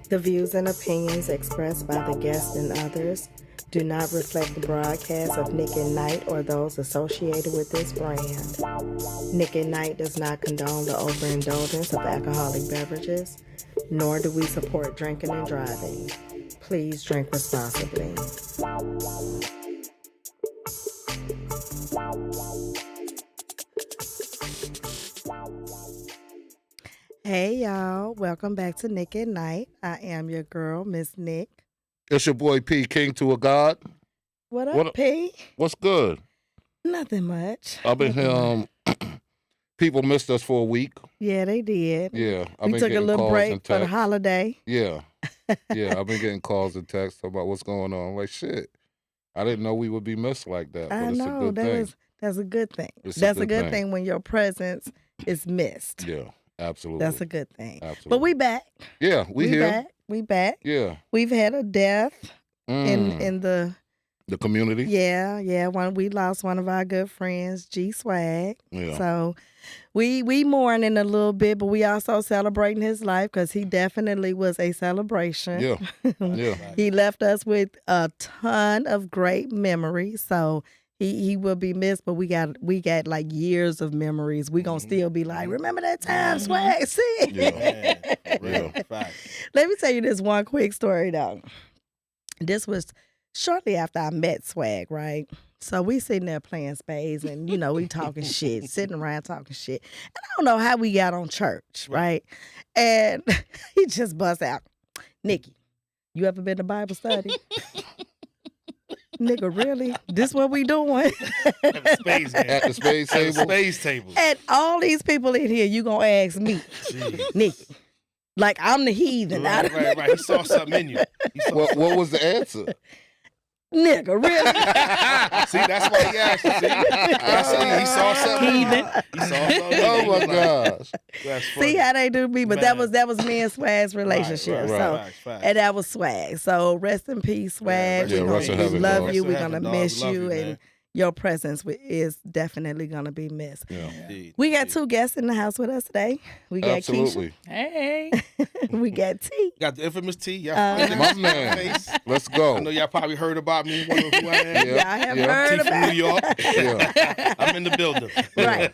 The views and opinions expressed by the guests and others do not reflect the broadcast of Nick at Night or those associated with this brand. Nick at Night does not condone the overindulgence of alcoholic beverages, nor do we support drinking and driving. Please drink responsibly. Hey y'all, welcome back to Nick at Night. I am your girl, Miss Nick. It's your boy P, King to a God. What up, P? What's good? Nothing much. I've been here. People missed us for a week. Yeah, they did. Yeah, we took a little break for the holiday. Yeah, I've been getting calls and texts about what's going on. I'm like, shit, I didn't know we would be missed like that. I know that's a good thing. That's a good thing when your presence is missed. Yeah, absolutely. That's a good thing. Absolutely. But we back. Yeah, we here. We back. Yeah. We've had a death in the community. Yeah. We lost one of our good friends, G Swag. Yeah. So we mourning a little bit, but we also celebrating his life because he definitely was a celebration. Yeah. Yeah. He left us with a ton of great memories. So he will be missed, but we got like years of memories. We gonna still be like, remember that time, Swag? See? Yeah. Real. Let me tell you this one quick story though. This was shortly after I met Swag, right? So we sitting there playing spades and, we talking shit, sitting around talking shit. And I don't know how we got on church, right? And he just busts out, Nikki, you ever been to Bible study? Nigga, really? This what we doing? At the spades game. At the spades At table. the spades table. And all these people in here, you gonna ask me, Jeez. Nikki, like I'm the heathen. Right. He saw something in you. What was the answer? Nigga, really? See, that's why he asked you. See? He saw something. Heathen. He saw something. Oh my He was like, gosh. That's funny. See how they do me, but that Man. was me and Swag's relationship. right. So Facts. and that was Swag. So rest in peace, Swag. Yeah, rest in We heaven, love dog. you. Rest in We're gonna heaven, dog. miss We love you, you, and man. your presence is definitely gonna be missed. Yeah. Indeed. We got two guests in the house with us today. We got Absolutely. Hey. Keisha. We got T. Got the infamous T. Y'all My man. Let's go. I know y'all probably heard about me. Wonder who I am. Yeah. Y'all have yeah. heard T from about New York. Yeah. I'm in the building. Right.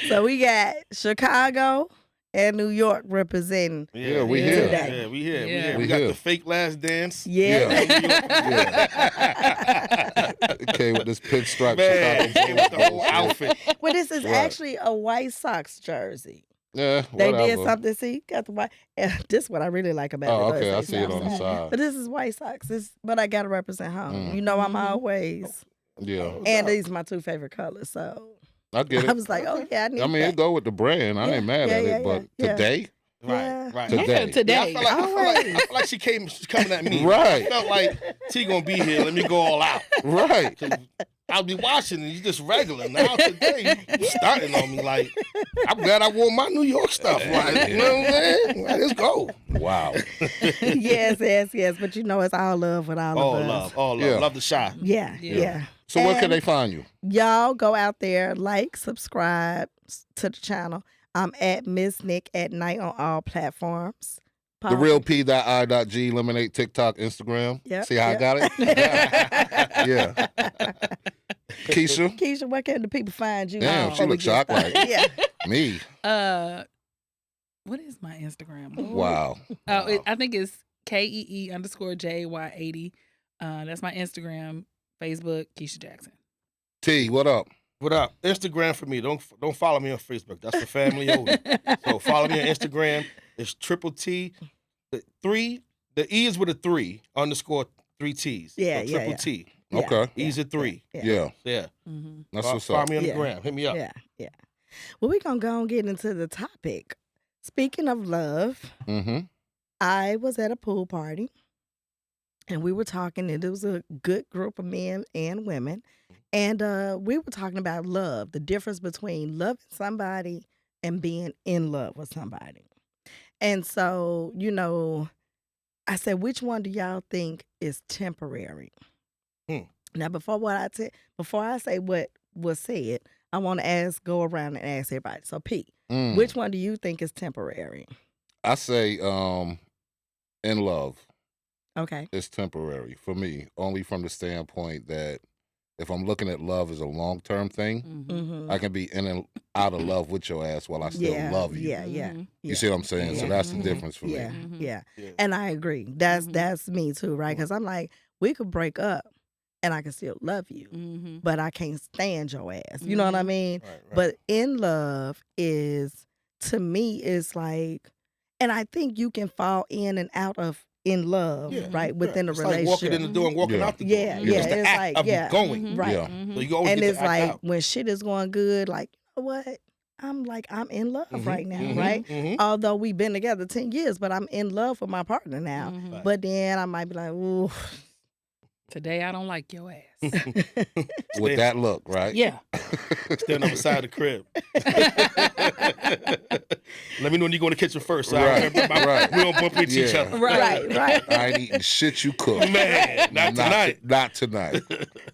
So we got Chicago and New York representing. Yeah, we here. Today. Yeah, we here. Yeah. We We got here. the fake last dance. Yeah. Okay, with this pinstripe Man, Chicago came with the whole Bulls. outfit. Well, this is Right. actually a White Sox jersey. Yeah, They whatever. did something. See, got the white. This is what I really like about Oh, it. okay, I It's see it on the outside. side. But this is White Sox. But I gotta represent home. I'm always. Yeah, And these are my two favorite colors. So I get I it. was like, oh yeah, I need I mean, that. it go with the brand. I ain't mad at Yeah, it, but yeah. today, Yeah. Right. Today. Today. Yeah, I feel like she's coming at me. Right. I felt like T gonna be here. Let me go all out. right? 'Cause I'll be watching and you just regular. Now today you starting on me like I'm glad I wore my New York stuff. Like, you know what I'm saying? Like, let's go. Wow. yes. But it's all love with all All of us. love, all love. Yeah. Love the shy. Yeah. Yeah. So where can And they find you? y'all go out there, like, subscribe to the channel. I'm at Miss Nick at Night on all platforms. The real P.I.G. Lemonade, TikTok, Instagram. Yep, See how yep. I got it? Yeah. Keisha, Keisha, where can the people find you? Damn, before she we look get shocked started? like- Yeah. me. What is my Instagram? Ooh. Wow. Oh, I think it's KEE_JY80. That's my Instagram, Facebook, Keisha Jackson. T, what up? What up? Instagram for me. Don't follow me on Facebook. That's for family only. So follow me on Instagram. It's triple T. The E is with a 3 _3 T's. Yeah, so yeah, triple yeah. T. Yeah. Okay. E's a 3. Yeah. Yeah. Mm-hmm. That's what's Follow up. me on the Yeah. gram. Hit me up. Yeah. Well, we're going to go and get into the topic. Speaking of love, Mm-hmm. I was at a pool party and we were talking, and it was a good group of men and women. And we were talking about love, the difference between loving somebody and being in love with somebody. And so, I said, which one do y'all think is temporary? Now, before I say what was said, I want to go around and ask everybody. So, Pete, Mm. which one do you think is temporary? I say in love Okay. is temporary for me, only from the standpoint that if I'm looking at love as a long-term thing, Mm-hmm. I can be in and out of love with your ass while I still Yeah, love you. yeah, yeah, Mhm. You see what I'm saying? So Yeah. that's the Mhm. difference for yeah, me. Mhm. yeah. Yeah. And I agree. That's Mhm. me too, right? Because I'm like, we could break up, and I can still love you, Mhm. but I can't stand your ass. You know what I Mhm. mean? Right. But in love is, to me, is like, and I think you can fall in and out of in love, Yeah. right, within a It's like walking in relationship. the door and walking Yeah. out the door. Yeah, Mhm. yeah. It's the It's act like, of yeah, going. Mhm. right. Yeah. So Mhm. you always And get it's to act like out. when shit is going good, like, you know what? I'm in love Mhm, right now, mhm, right? Mhm. Although we've been together 10 years, but I'm in love with my partner now. Mhm. Right. But then I might be like, ooh. Today I don't like your ass. With Stand- that look, right? Yeah. Stand on the side of the crib. Let me know when you go in the kitchen first. So Right, right. we don't bump into each Yeah. other. Right, right. I ain't eating shit you cook. Man, not tonight. Not tonight.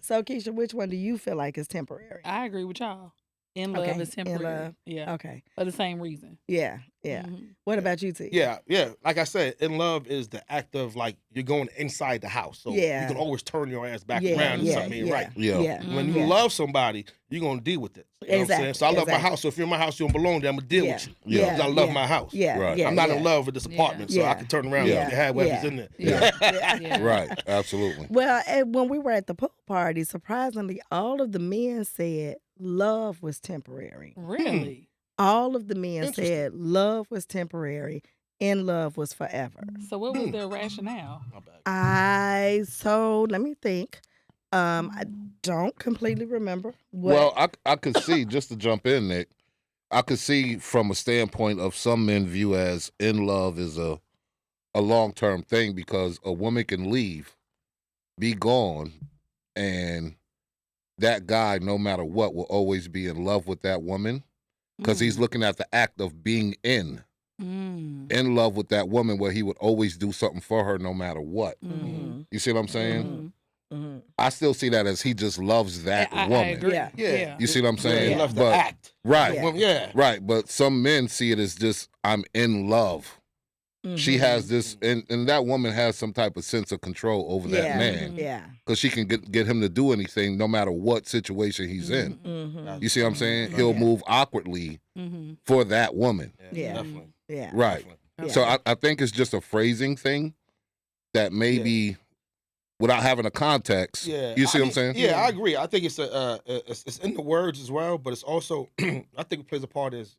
So, Keisha, which one do you feel like is temporary? I agree with y'all. In love Okay, is in temporary. love. Yeah. Okay. For the same reason. Yeah, yeah. Mhm. What about you, T? Yeah. Like I said, in love is the act of like you're going inside the house. So Yeah. you can always turn your ass back Yeah, around if yeah, something ain't yeah, right. Yeah. yeah. When you Mhm. love somebody, you're gonna deal with it. You know what I'm saying? Exactly, So I love my exactly. house. So if you're in my house, you don't belong there, I'm gonna deal Yeah, with you. Yeah. Because I love my house. Yeah, Right. yeah. I'm not yeah. in love with this Yeah. apartment, so I Yeah. can turn around Yeah. and have whatever's Yeah. in there. Yeah, yeah. Yeah. Right. Absolutely. Well, and when we were at the pool party, surprisingly, all of the men said love was temporary. Really? All of the men Interesting. said love was temporary, in love was forever. So what was their rationale? My bad. So let me think. I don't completely remember what. Well, I could see, just to jump in, Nick, I could see from a standpoint of some men view as in love is a long-term thing because a woman can leave, be gone, and that guy, no matter what, will always be in love with that woman because he's looking at the act of being in love with that woman where he would always do something for her no matter what. Mhm, You see what I'm saying? Mhm. mhm. I still see that as he just loves that I woman. agree. Yeah. Yeah. You see what I'm Yeah, saying? he loves the But- act. Right. Yeah. Well, yeah. Right. But some men see it as just, I'm in love. She Mhm. has this, and that woman has some type of sense of control over Yeah. that man Yeah. because she can get him to do anything no matter what situation he's in. Mhm. You see what I'm saying? Mhm. He'll Yeah. move awkwardly Mm-hmm. for that woman. Yeah. Definitely. Yeah. Right. Definitely. Yeah. So I think it's just a phrasing thing that maybe without having a context, Yeah. you see I what I'm saying? mean, Yeah, I agree. I think it's it's in the words as well, but it's also I think it plays a part is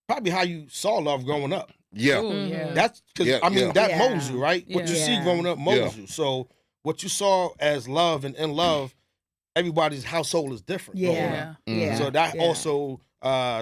probably how you saw love growing up. Yeah. Oh, Mhm. yeah. That's because Yeah, I mean yeah. that Yeah. molds you, right? What you see Yeah. growing up molds Yeah. you. So what you saw as love and in love, everybody's household is different. growing up. Yeah. Mhm. Yeah. So that yeah. also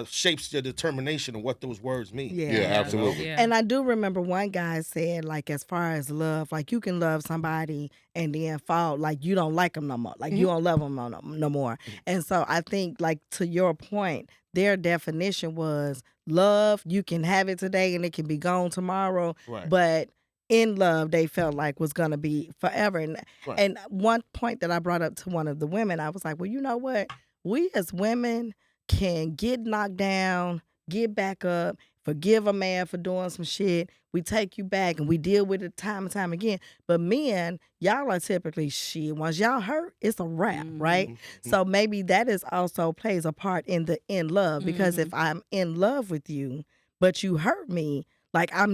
shapes your determination of what those words mean. Yeah. Yeah, absolutely. Yeah. And I do remember one guy said, like, as far as love, like, you can love somebody and then fall, like, you don't like them no more. Like, you don't love them no more. And so I think, like, to your point, their definition was love, you can have it today and it can be gone tomorrow. Right. But in love, they felt like was going to be forever. Right. And one point that I brought up to one of the women, I was like, well, you know what? We as women can get knocked down, get back up, forgive a man for doing some shit. We take you back and we deal with it time and time again. But men, y'all are typically shit. Once y'all hurt, it's a wrap, right? Mhm. So maybe that is also plays a part in the in love because if I'm in love with you, but you hurt me, like I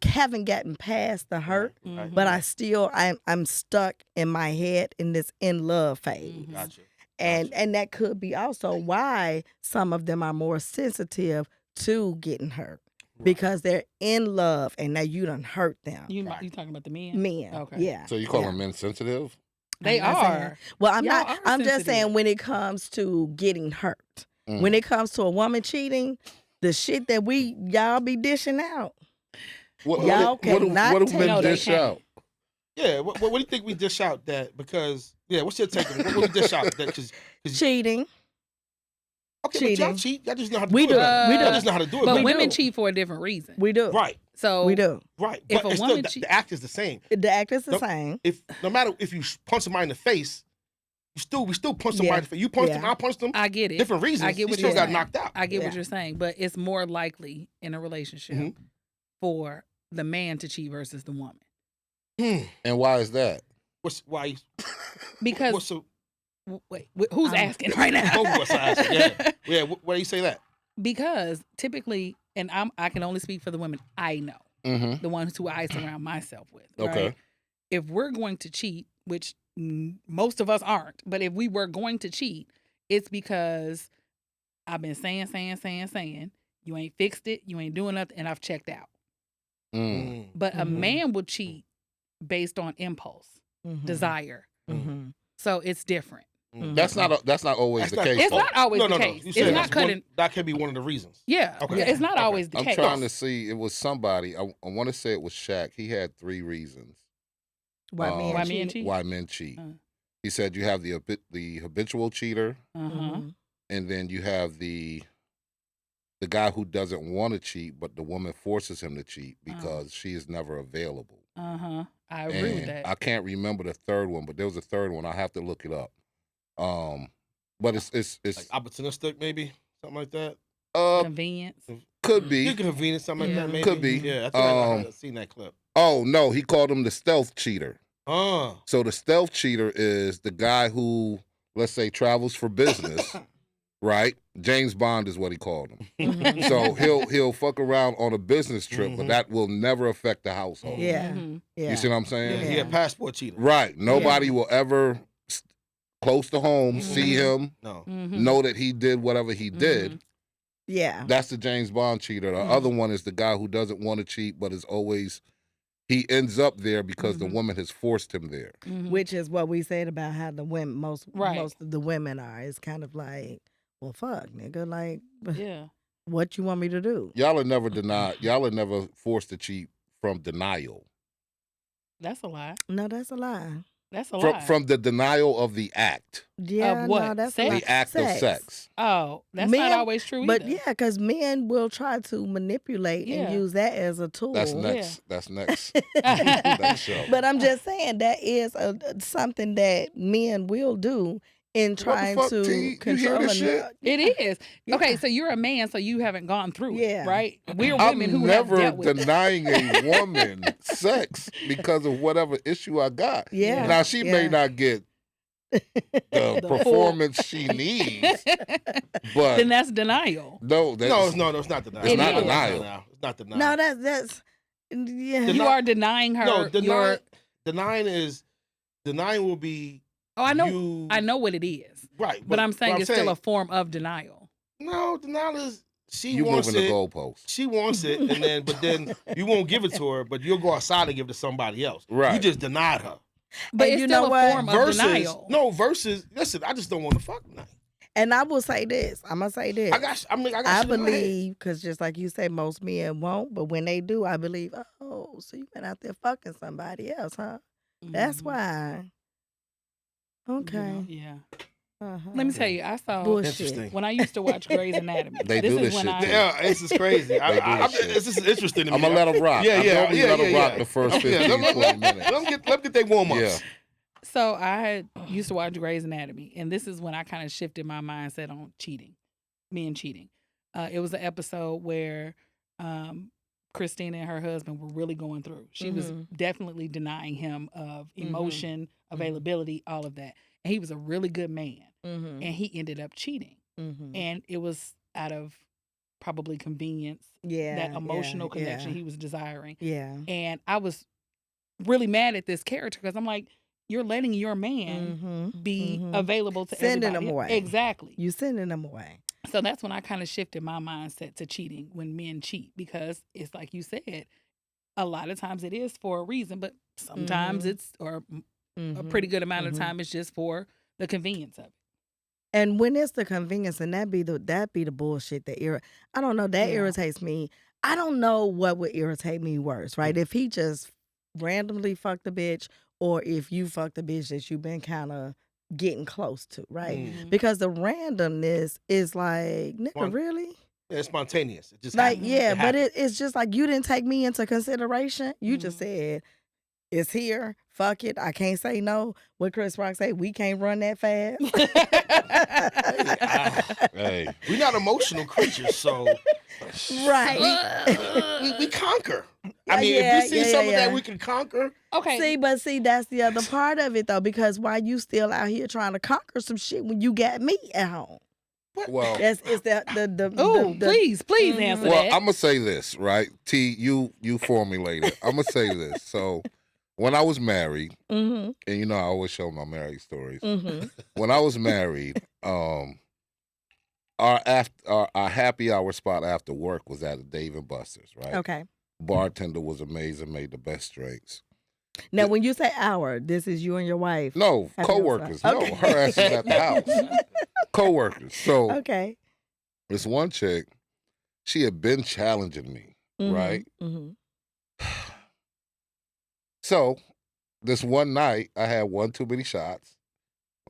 haven't gotten past the hurt, Right. but I'm stuck in my head in this in love phase. Gotcha. And that could be also why some of them are more sensitive to getting hurt because they're in love and now you done hurt them. You talking about the men? Men, Okay. yeah. So you call yeah. them men sensitive? They I'm not saying- are. Well, I'm Y'all not. are I'm just saying sensitive. when it comes to getting hurt, Mm. when it comes to a woman cheating, the shit that y'all be dishing out. What, Y'all what do cannot men take- No, they dish can't. out? Yeah. What do you think we dish out that? Because what's your take on it? What we dish out that? Cause Cheating. okay, but y'all Cheating. cheat. Y'all just know how to We do it. do. better. We Y'all do. just know how to do it. But better. women do. cheat for a different reason. We do. Right. So We do. Right. If But a it's woman still, cheat- the act is the same. The act is the No- same. If no matter if you punch somebody in the face, we still punch somebody. You punched him, Yeah. I punched him. I get it. Different reasons. I get what he still you're got saying. knocked out. I get what Yeah. you're saying, but it's more likely in a relationship Mhm. for the man to cheat versus the woman. And why is that? Why? Because What's so? wait, who's I'm- asking right now? Both of us are asking, yeah. Yeah. Why do you say that? Because typically, and I can only speak for the women I know, Mm-hmm. the ones who I surround myself with. Okay. Right? If we're going to cheat, which most of us aren't, but if we were going to cheat, it's because I've been saying, you ain't fixed it, you ain't doing nothing, and I've checked out. Mm. But a Mhm. man will cheat based on impulse, Mhm. desire. Mhm. So it's different. That's not always That's the not- case. It's though. not always No. the case. You It's said not that's cutting. that could be one of the reasons. Yeah, Okay. it's not Okay. always the I'm case. trying to see. It was somebody. I want to say it was Shaq. He had 3 reasons Why Why men men cheat? cheat? why men cheat. Uh. He said you have the habitual cheater, Uh-huh. Mhm. and then you have the guy who doesn't want to cheat, but the woman forces him to cheat because she is never available. Uh-huh. I agree with And that. I can't remember the third one, but there was a third one. I have to look it up. But it's Like opportunistic, maybe something like that. Convenience. could be. Inconvenient, something like Yeah. that. Maybe Could be. Yeah, I think I've seen that clip. Oh no, he called him the stealth cheater. Oh, So the stealth cheater is the guy who, let's say, travels for business, right? James Bond is what he called him. Mhm. So he'll fuck around on a business trip, but Mhm. that will never affect the household. Yeah. Mhm. Yeah. You see what I'm yeah, saying? he a passport cheater. Right. Nobody will ever close to home, see him, No. Mhm. know that he did whatever he did. Yeah. That's the James Bond cheater. The Mhm. other one is the guy who doesn't want to cheat, but is always he ends up there because the Mhm. woman has forced him there. Mhm. Which is what we said about how the women, Right. most of the women are. It's kind of like, well, fuck, nigga. Like, Yeah. what you want me to do? Y'all are never denied. Y'all are never forced to cheat from denial. That's a lie. No, that's a lie. That's a From lie. from the denial of the act, Yeah, what? no, that's Sex? a lie. the act of sex. Oh, that's Men- not always true But either. yeah, because men will try to manipulate Yeah. and use that as a tool. That's Yeah. next. That's next. Next show. But I'm just saying that is something that men will do in trying fuck, to T? You hear control. this shit? It is. Yeah. Okay, so you're a man, so you haven't gone through Yeah. it, right? We're I'm women who have never dealt with it. denying a woman sex because of whatever issue I got. Yeah. Now she may yeah. not get the The full- performance she needs, but Then that's denial. no, that's, No, it's not denial. It's not denial. It's not denial. No, that's yeah. The- You are denying her. No, your. denying will be. Oh, I know. You, I know what it is, Right, but I'm saying it's still a form of denial. no. Denial is she you wants moving the it. goalpost. She wants it, and then you won't give it to her, but you'll go outside and give it to somebody else. Right. You just denied her. But And it's you still know a what? form of Versus denial. versus. Listen, I just don't want to fuck tonight. And I will say this. I'm gonna say this. I got I shit in my head. believe, because just like you say, most men won't, but when they do, I believe, oh, so you been out there fucking somebody else, huh? That's Mhm. why. You Okay. know, yeah. Uh-huh. Let me tell you, I saw Bullshit. Interesting. when I used to watch Grey's Anatomy. They this do is this when shit, I. too. Yeah, this is crazy. They do this shit. This is interesting to me. I'm gonna let them rock. Yeah, I yeah, normally yeah, let them yeah, rock yeah. the first 15, Yeah, 20 minutes. Let them get their warm ups. Yeah. So I had used to watch Grey's Anatomy, and this is when I kind of shifted my mindset on cheating, men cheating. It was an episode where Christina and her husband were really going through. She was Mhm. definitely denying him of emotion, Mm-hmm. availability, all of that. And he was a really good man, Mm-hmm. and he ended up cheating. Mm-hmm. And it was out of probably convenience, Yeah. that emotional yeah, connection he was desiring. Yeah. And I was really mad at this character because I'm like, you're letting your man Mm-hmm. be Mhm. available to Sending everybody. them away. Exactly. You sending them away. So that's when I kind of shifted my mindset to cheating when men cheat, because it's like you said, a lot of times it is for a reason, but sometimes Mhm. it's, or a Mhm. pretty good amount Mhm. of time, it's just for the convenience of it. And when it's the convenience, and that be the bullshit that I don't know, that Yeah. irritates me. I don't know what would irritate me worse, right? If he just randomly fucked a bitch, or if you fucked a bitch that you've been kind of getting close to, right? Mm. Because the randomness is like, nigga, One- really? Yeah, it's spontaneous. It just Like, happens. yeah, It but happens. it's just like you didn't take me into consideration. You just Mhm. said, It's here. Fuck it. I can't say no. What Chris Rock say? We can't run that fast. Hey, We're not emotional creatures, so Right. we conquer. I mean, Yeah, if we see yeah, something yeah. that we can conquer, Okay. See, that's the other part of it though, because why you still out here trying to conquer some shit when you got me at home? well, It's the Oh, please Mhm. answer well, that. I'm gonna say this, right? T, you formulated. I'm gonna say this. So, when I was married, Mm-hmm. and you know I always show my married stories. Mm-hmm. When I was married, our happy hour spot after work was at a Dave and Buster's, right? Okay. Bartender was amazing, made the best drinks. Now, when you say hour, this is you and your wife. No, Happy hour co-workers. spot. No, Okay. her ass is at the house. Co-workers. So Okay. this one chick, she had been challenging me, right? Mm-hmm. So this one night, I had one too many shots.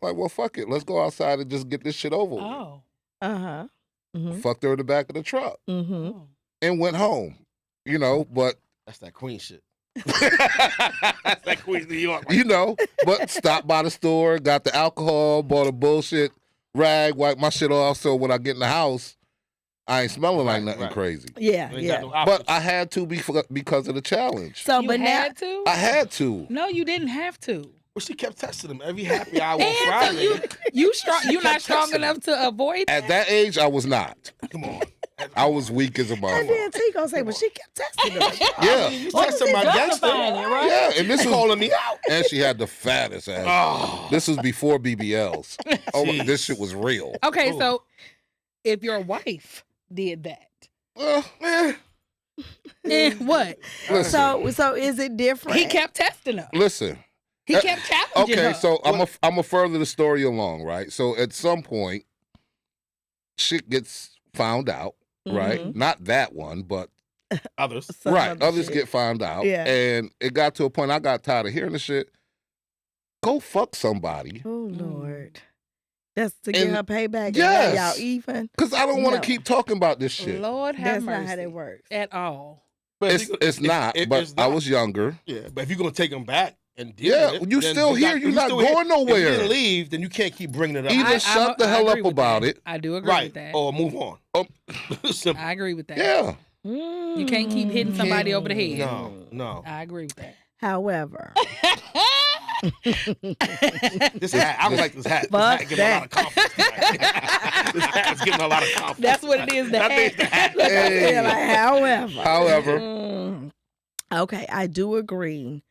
I'm like, well, fuck it. Let's go outside and just get this shit over with. Oh. Uh-huh. Mm-hmm. Fucked her in the back of the truck Mm-hmm. Oh. and went home. You know, but that's that queen shit. That's that Queens, New York. Right? you know, but stopped by the store, got the alcohol, bought a bullshit rag, wiped my shit off. So when I get in the house, I ain't smelling like Right, nothing right. crazy. Yeah, You ain't yeah. got no But options. I had to because of the challenge. So, You but now, had to? I had to. No, you didn't have to. Well, she kept testing him every happy hour on And so Friday. you strong. She You're not kept strong texting enough to avoid At that. that age, I was not. Come on. I was weak as a and motherfucker. then T gonna say, well, she kept testing her. Yeah. You What texting was my he gangster. justifying it, right? Yeah, and this was Calling me out. and she had the fattest ass. Oh. This was before BBLs. Oh, Jeez. this shit was real. Okay, Ooh. so if your wife did that, what? Listen, So is it different? He kept testing her. listen. He kept challenging her. Okay, so I'm a further the story along, right? So at some point, shit gets found out, right? Mhm. Not that one, but Others. Some right, other others shit. get found out, Yeah. and it got to a point I got tired of hearing the shit. Go fuck somebody, Oh Mm. Lord. That's to get And- her payback. and Yes. now y'all even. because I don't want to No. keep talking about this shit. Lord have That's mercy. not how that works. At all. But if It's you- it's if- not, if but it's I not- was younger. Yeah, but if you're gonna take them back and deal Yeah, with it, you then still here. You're not still going If you nowhere. didn't leave, then you can't keep bringing it up. Either shut the hell agree up with about that. it. I do agree right, with that. or move on. Simple. I agree with that. Yeah, You can't keep hitting somebody over the head. No. I agree with that. However, This hat, I don't like this hat. This Fuck hat giving a lot of confidence. tonight. This hat is giving a lot of confidence. That's what it is. The I think hat. the hat. Yeah, like, However, okay, I do agree.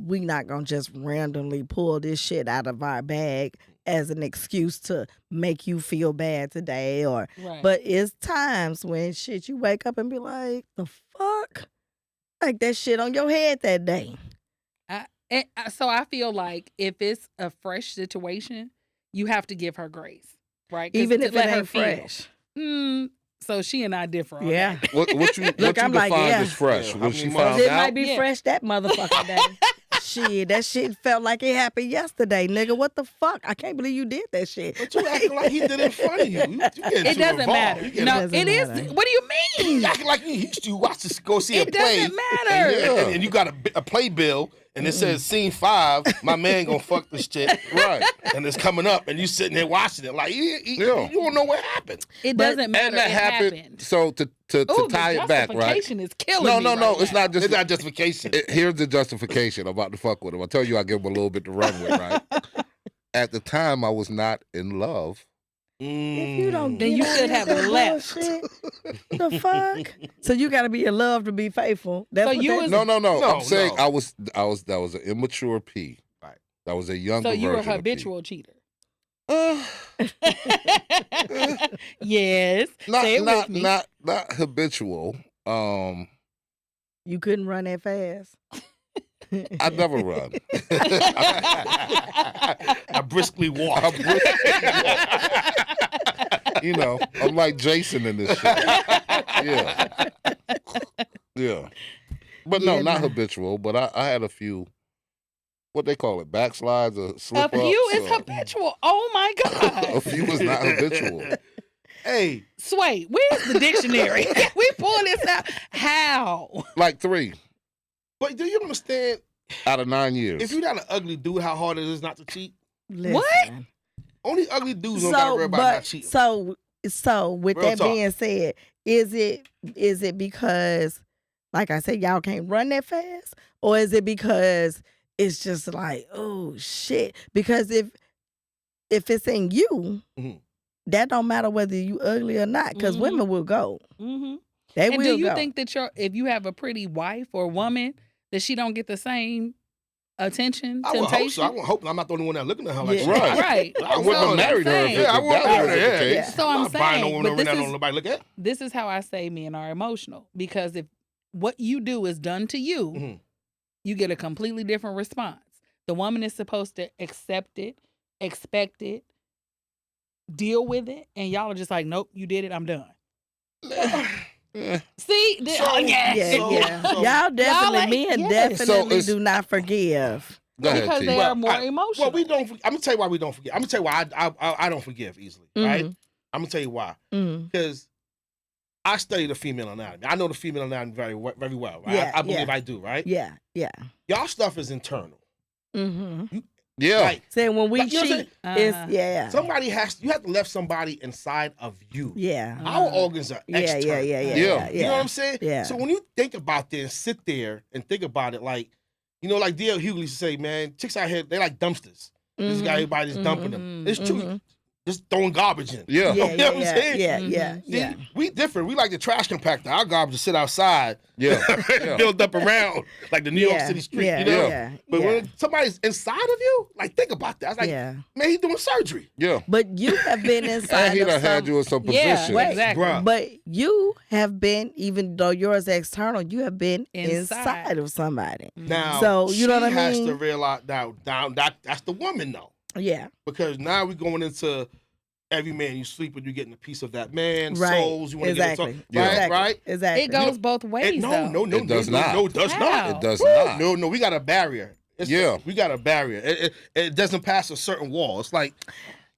We not gonna just randomly pull this shit out of our bag as an excuse to make you feel bad today Right. but it's times when shit you wake up and be like, the fuck? Like that shit on your head that day. So I feel like if it's a fresh situation, you have to give her grace, right? 'Cause Even to if it let her ain't feel. fresh. So she and I differ on Yeah. that. what you Look, what you I'm like, defined yeah. as fresh? Yeah, Was I she mean, found It out? might be Yeah. fresh that motherfucking day. Shit, that shit felt like it happened yesterday, nigga. What the fuck? I can't believe you did that shit. But you acting like he did it in front of you. You getting It too doesn't involved. matter. You getting- No, doesn't it is. matter. What do you mean? You acting like you used to watch this, go see It a play. doesn't matter. Yeah. And you got a play bill, and it says scene 5. My man gonna fuck this chick, Right. and it's coming up, and you sitting there watching it like Yeah. you don't know what happened. It But- doesn't matter. And that it happened. So to Ooh, tie the it back, right? justification is killing No, me no, no. right It's now. not just. It's not justification. Here's the justification. I'm about to fuck with him. I tell you, I give him a little bit to run with, right? At the time, I was not in love. If you don't Then get you out should of have that left. bullshit, the fuck? So you gotta be in love to be faithful. That's So what you that- was- No. No, I'm saying no. I was. That was an immature P. Right. That was a younger So you were version of P. habitual cheater. Uh, Yes. Say it with me. not habitual. You couldn't run that fast. I never run. I briskly walk. You know, I'm like Jason in this shit. Yeah. Yeah. But no, Yeah, not nah. habitual. But I had a few, what they call it, backslides or slip A ups. few is habitual. Oh my A God. few is not habitual. Hey, Sway, where's the dictionary? We pull this out. How? Like 3. but do you understand? out of 9 years. If you're not an ugly dude, how hard it is not to cheat? Listen. Only ugly dudes don't gotta worry about not cheating. So with Real that talk. being said, is it because, like I said, y'all can't run that fast, or is it because it's just like, oh shit? Because if it's in you, Mhm. that don't matter whether you ugly or not, because Mhm. women will go. Mm-hmm. They And will do you go. think that if you have a pretty wife or woman, that she don't get the same attention, I would hope temptation? so. I would hope I'm not the only one that looking at her like Yeah. she Right. Right. I wouldn't have So married her if saying- it- Yeah, I if wouldn't that marry was her. the Yeah. case. Yeah. So I'm I'm not buying no saying, woman but over there this on is nobody look at. this is how I say men are emotional, because if what you do is done to you, Mhm. you get a completely different response. The woman is supposed to accept it, expect it, deal with it, and y'all are just like, nope, you did it, I'm done. Eh. See, So- Yeah, So- yeah. so- y'all definitely, like- men yes. definitely it's- do not forgive. Go ahead, because T. they Well, are more emotional. Well, we don't. I'm gonna tell you why we don't forget. I'm gonna tell you why I don't forgive easily. Right. I'm gonna tell you why. Mm-hmm. Because I study the female anatomy. I know the female anatomy very well. Right. Yeah, I believe yeah. I do. Right. Yeah, yeah. Y'all stuff is internal. Mm-hmm. Yeah. Like, Saying when we like, you know what I'm cheat, saying? it's Uh-huh. yeah, You have to let somebody inside of you. yeah, Our Uh-huh. organs are yeah, external. yeah, yeah, yeah, Yeah. yeah. You know what I'm saying? Yeah. So when you think about this, sit there and think about it, like, like D.L. Hughley used to say, man, chicks out here, they like dumpsters. This guy, everybody's dumping them. It's true. Mhm. Just throwing garbage in. Yeah. Yeah, You know what I'm yeah, saying? yeah, Mhm. yeah, See, yeah. we different. We like the trash compactor. Our garbage to sit outside, Yeah. Yeah. built up around like the New York Yeah, City street. yeah, You know? yeah, But yeah, when somebody's inside of you, like think about that. I was like, yeah. man, he's doing surgery. Yeah. But you have been inside And he of done had some, you in some Yeah, position. Wait, exactly. Bruh. but you have been, even though yours external, you have been Inside. inside of somebody. Now, So, you know what I she has mean? to realize that's the woman though, Yeah, because now we're going into every man you sleep with, you getting a piece of that man. right. Souls, you want to Exactly. get Yeah. right, Exactly. right. Exactly. It goes both ways, No, though. no, It does no, not. no, it does How? not. It does Woo! not. No, we got a barrier. Yeah. We got a barrier. It doesn't pass a certain wall. It's like,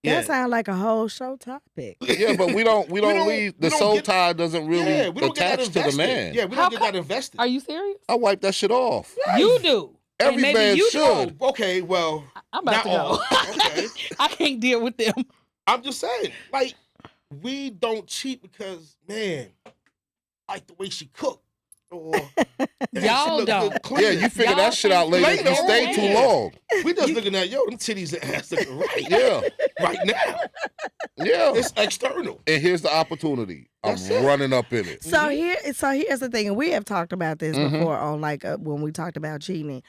yeah, That sounds like a whole show topic. Yeah, but we don't don't- leave we the don't soul get- tie doesn't really yeah, we don't get that attach to the invested. man. Yeah, we How don't get come- that invested. Are you serious? I wipe that shit off. You do. And Every maybe man you should. don't. Okay, well, I'm about not to go. all. Okay. I can't deal with them. I'm just saying, like, we don't cheat because, man, like the way she cooked. Or man, Y'all she look don't. good clean. Yeah, you figure Y'all that shit out think- later if you stay too Yeah. long. We just looking at, yo, them titties and ass looking right. Yeah. Right now. Yeah. It's external. And here's the opportunity. I'm That's it. running up in it. So here's the thing, and we have talked about this Mhm. before on like when we talked about cheating.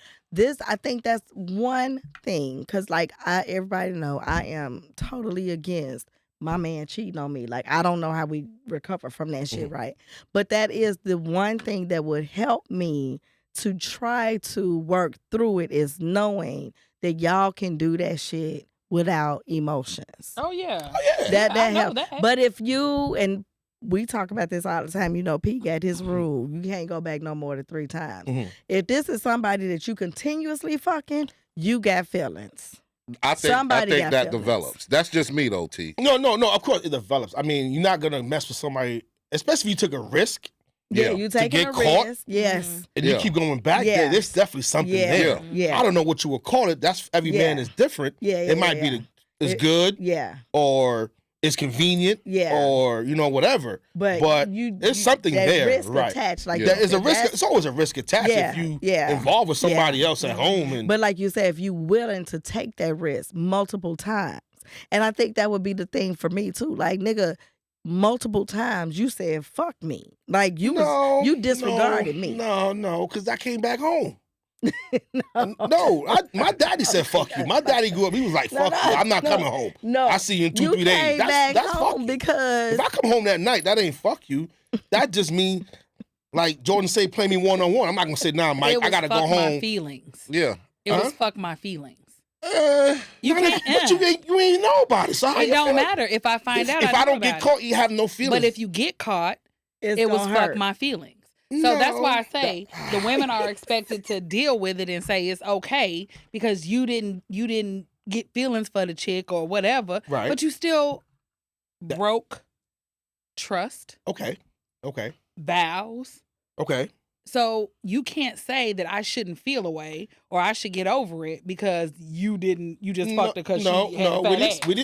I think that's one thing, because like everybody know I am totally against my man cheating on me. Like I don't know how we recover from that shit, right? But that is the one thing that would help me to try to work through it, is knowing that y'all can do that shit without emotions. Oh, yeah. Oh, yeah. That I know helps. that. But if you, and we talk about this all the time, P got his rule. You can't go back no more than 3 times. Mhm. If this is somebody that you continuously fucking, you got feelings. I think Somebody got that feelings. develops. That's just me though, T. No, of course it develops. I mean, you're not going to mess with somebody, especially if you took a risk Yeah, Yeah. you taking get a caught? risk. Yes. and Yeah. you keep going back Yeah. there. There's definitely something Yeah. there. Yeah. Yeah. I don't know what you would call it. That's every man Yeah. is different. Yeah. It might be it's It- good Yeah. or it's convenient Yeah. or But whatever. But there's something that there, risk right. attached. Like Yeah. There is a risk. that's- It's always a risk attached Yeah, if you yeah, involve with somebody else at home. And But like you said, if you willing to take that risk multiple times, and I think that would be the thing for me too. Like nigga, multiple times you said fuck me. Like you disregarded me. No, because I came back home. My daddy said fuck you. My daddy grew up. He was like No, fuck no, you. I'm not no. coming home. No, I see you in 2-3 you days. came That's back fuck home you. because If I come home that night, that ain't fuck you. That just mean like Jordan say, play me 1-on-1. I'm not gonna say nah, Mike. It was I gotta fuck go my home. feelings. Yeah. It Huh? was fuck my feelings. You can't- but you ain't know about it. So how It you don't feel? matter. If I find out, If I I know don't get about caught, you have no it. feelings. But if you get caught, it's it was gonna fuck hurt. my feelings. So that's why I say No. the women are expected to deal with it and say it's okay because you didn't get feelings for the chick or whatever, Right. but you still That- broke trust, Okay. vows, Okay. So you can't say that I shouldn't feel a way or I should get over it because you just fucked her because she had a fat ass. We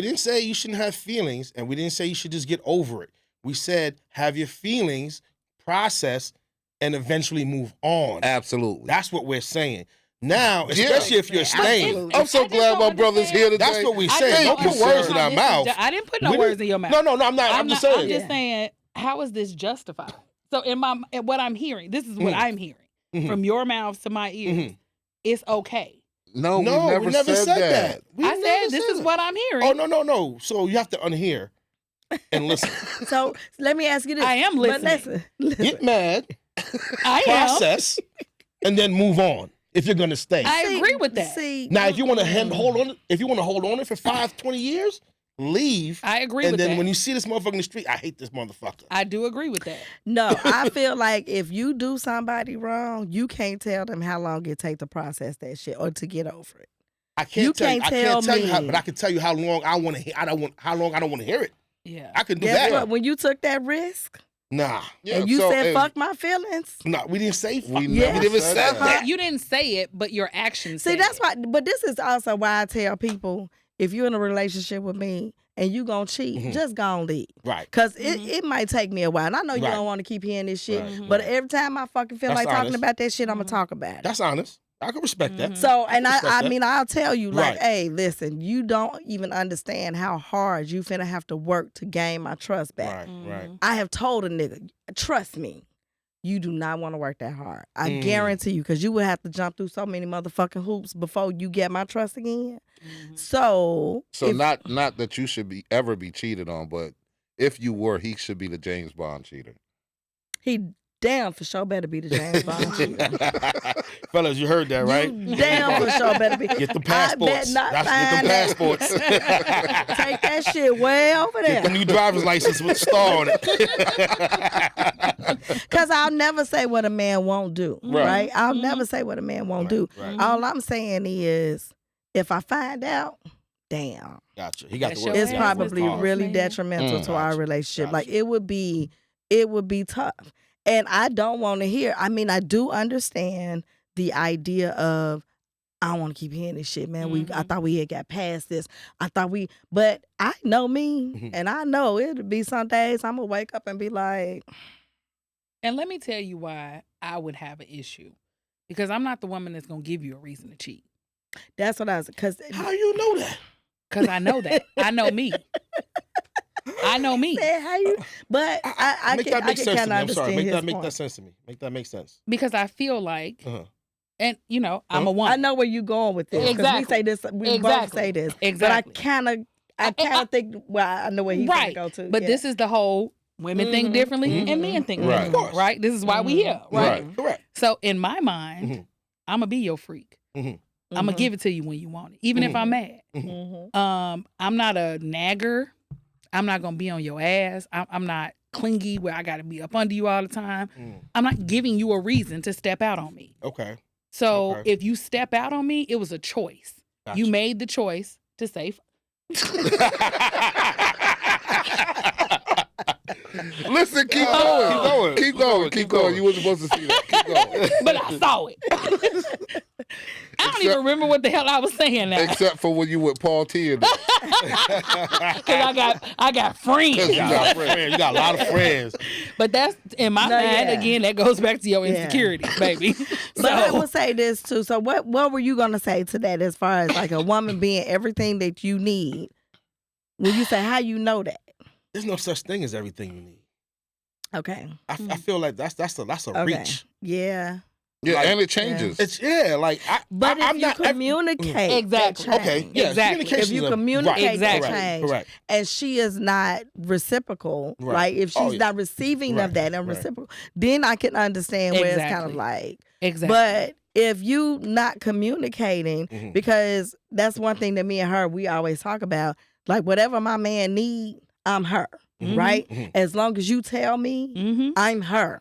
didn't say you shouldn't have feelings, and we didn't say you should just get over it. We said have your feelings, process, and eventually move on. Absolutely. That's what we're saying. Now, especially if you're staying. I'm so glad my brother's here today. That's what we say. Don't put words in our mouth. I didn't put no words in your mouth. No, I'm not. I'm just saying. I'm just saying, how is this justified? So in what I'm hearing, this is what I'm hearing from your mouth to my ears. It's okay. No, we never said that. I said this is what I'm hearing. Oh, no. So you have to unhear and listen. So let me ask you this. I am listening. But listen. Get mad, process, and then move on. If you're gonna stay, I agree with that. Now, if you want to hold on it for 5-20 years, leave. I agree with that. And then when you see this motherfucker in the street, I hate this motherfucker. I do agree with that. No, I feel like if you do somebody wrong, you can't tell them how long it take to process that shit or to get over it. I can't tell you how, me. but I can tell you how long I want to hear. How long I don't want to hear it. Yeah, I can do Guess that. what? When you took that risk, nah. Yeah, and you said fuck my feelings. No, we didn't say fuck. We We never never said said that. that. you didn't say it, but your actions. See, said that's it. why. But this is also why I tell people: if you're in a relationship with me and you gonna cheat, just go and leave. Right. Cause it might take me a while. And I know you Right. don't want to keep hearing this shit, Right. but every time I fucking feel That's like talking honest. about that shit, I'm gonna talk about it. That's honest. I can respect that. So, and respect I that. mean, I'll tell you, like, Right. hey, listen, you don't even understand how hard you finna have to work to gain my trust back. Right. I have told a nigga, trust me, you do not want to work that hard. I Mm. guarantee you, because you would have to jump through so many motherfucking hoops before you get my trust again. So, So if- not that you should ever be cheated on, but if you were, he should be the James Bond cheater. he damn for sure better be the James Bond cheater. Fellas, you heard that, right? You damn for sure better be. Get the I passports. bet not That's find get them passports. Take that shit way over Get the there. new driver's license with the star on it. Because I'll never say what a man won't do. Right. Right? I'll never say what a man won't do. Right. All I'm saying is, if I find out, damn. Gotcha. He got That's the work. your It's Yeah, probably it's hard. really Man. detrimental to our Gotcha. relationship. Gotcha. Like it would be tough. And I don't want to hear. I mean, I do understand the idea of I don't want to keep hearing this shit, man. I thought we had got past this. But I know me, and I know it'll be some days I'm gonna wake up and be like, And let me tell you why I would have an issue. Because I'm not the woman that's going to give you a reason to cheat. that's what I was, because How you know that? Because I know that. I know me. I know me. how you, but I Make can that make sense to kind me. of I'm sorry. understand Make his that make point. that sense to me. Make that make sense. Because I feel like, Uh-huh. and you know, I'm a I woman. know where you're going with this. 'Cause Exactly. we say this, we both Exactly. say this. Exactly. But I kind of think, well, I know where he's Right. going to go to. But yeah. this is the whole women think differently and men think Right. differently. Of course. Right? This is why we here. Right? Right. Correct. So in my mind, Mhm. I'm going to be your freak. Mhm. I'm going to give it to you when you want it, even if I'm mad. Mhm. I'm not a nagger. I'm not gonna be on your ass. I'm not clingy where I gotta be up under you all the time. Mm. I'm not giving you a reason to step out on me. Okay. So Okay. if you step out on me, it was a choice. Gotcha. You made the choice to say. Listen, keep going. Keep going. Keep going. You wasn't supposed to see that. Keep going. But I saw it. I don't even remember what the hell I was saying now. Except for when you with Paul T and them. Because I got friends. You got friends. You got a lot of friends. But that's in my No, mind, yeah. again, that goes back to your Yeah. insecurities, baby. But I So will say this too. So what were you gonna say to that as far as like a woman being everything that you need? When you say how you know that? There's no such thing as everything you need. Okay. I feel like that's a Okay. reach. Yeah. Yeah, Like- and it changes. It's like But I'm if you not communicate, Exactly. that okay. change. Yeah, Exactly. communication If you is a- communicate right, Exactly. that change, Correct. and she is not reciprocal, Right. right? If she's Oh, yeah. not receiving Right, of that and right. reciprocal, then I can understand where it's kind of Exactly. like. exactly. But if you not communicating, Mhm. because that's one thing that me and her we always talk about. Like whatever my man need, I'm her, Mhm. right? Mhm. As long as you tell me, Mm-hmm. I'm her.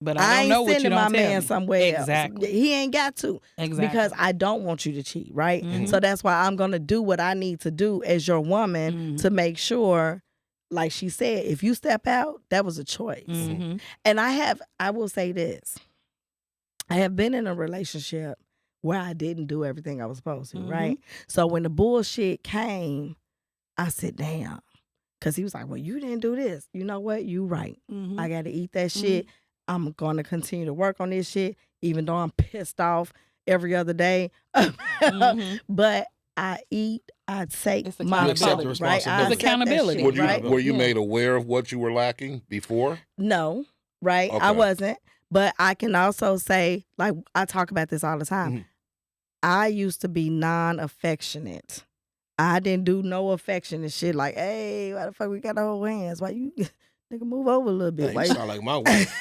But I I don't ain't know what you sending don't my tell man me. somewhere Exactly. else. He ain't got to Exactly. because I don't want you to cheat, right? Mhm. So that's why I'm gonna do what I need to do as your woman Mhm. to make sure, like she said, if you step out, that was a choice. Mhm. And I will say this. I have been in a relationship where I didn't do everything I was supposed to, Mhm. right? So when the bullshit came, I said, damn. Because he was like, well, you didn't do this. You know what? You right. Mhm. I got to eat that shit. I'm going to continue to work on this shit, even though I'm pissed off every other day. Mhm. But I eat, I take It's my You accept the part, right? I responsibility. It's accept that accountability. shit, Were right? you Yeah. made aware of what you were lacking before? No, right? I Okay. wasn't. But I can also say, like, I talk about this all the time. Mhm. I used to be non-affectionate. I didn't do no affectionate shit like, hey, why the fuck we got to hold hands? Why you, nigga, move over a little bit? Man, Why you you- sound like my wife.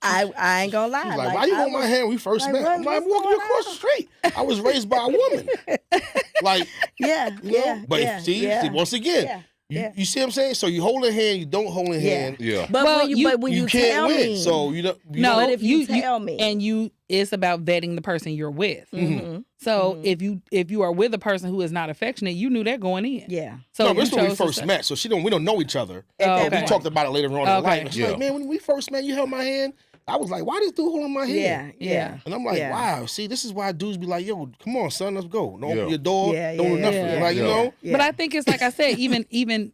I ain't gonna lie. She's like, why you I hold my was- hand when we first like, met? what- I'm like, what's walking you going across the street. I was raised by a woman. Like, Yeah, you know? yeah. But yeah, see, yeah, once again, yeah, you, yeah. you see what I'm saying? So you hold a hand, you don't hold a Yeah. hand. Yeah. But Well, when you can't tell win. me, So you don't. You No, don't- but if you tell me, and it's about vetting the person you're with. Mhm, So Mhm. if you are with a person who is not affectionate, you knew that going in. yeah, So no, you but this is when we chose to first say- met, so we don't know each other. at Oh, that We okay. point. talked about it later on in Okay. life. And she's Yeah. like, man, when we first met, you held my hand. I was like, why this dude holding my hand? Yeah, yeah. And I'm like, Yeah. wow, see, this is why dudes be like, yo, come on, son, let's go. Don't Yeah. open your door. Yeah, don't do yeah, nothing. yeah, Like, you yeah. know? Yeah. But I think it's like I said, even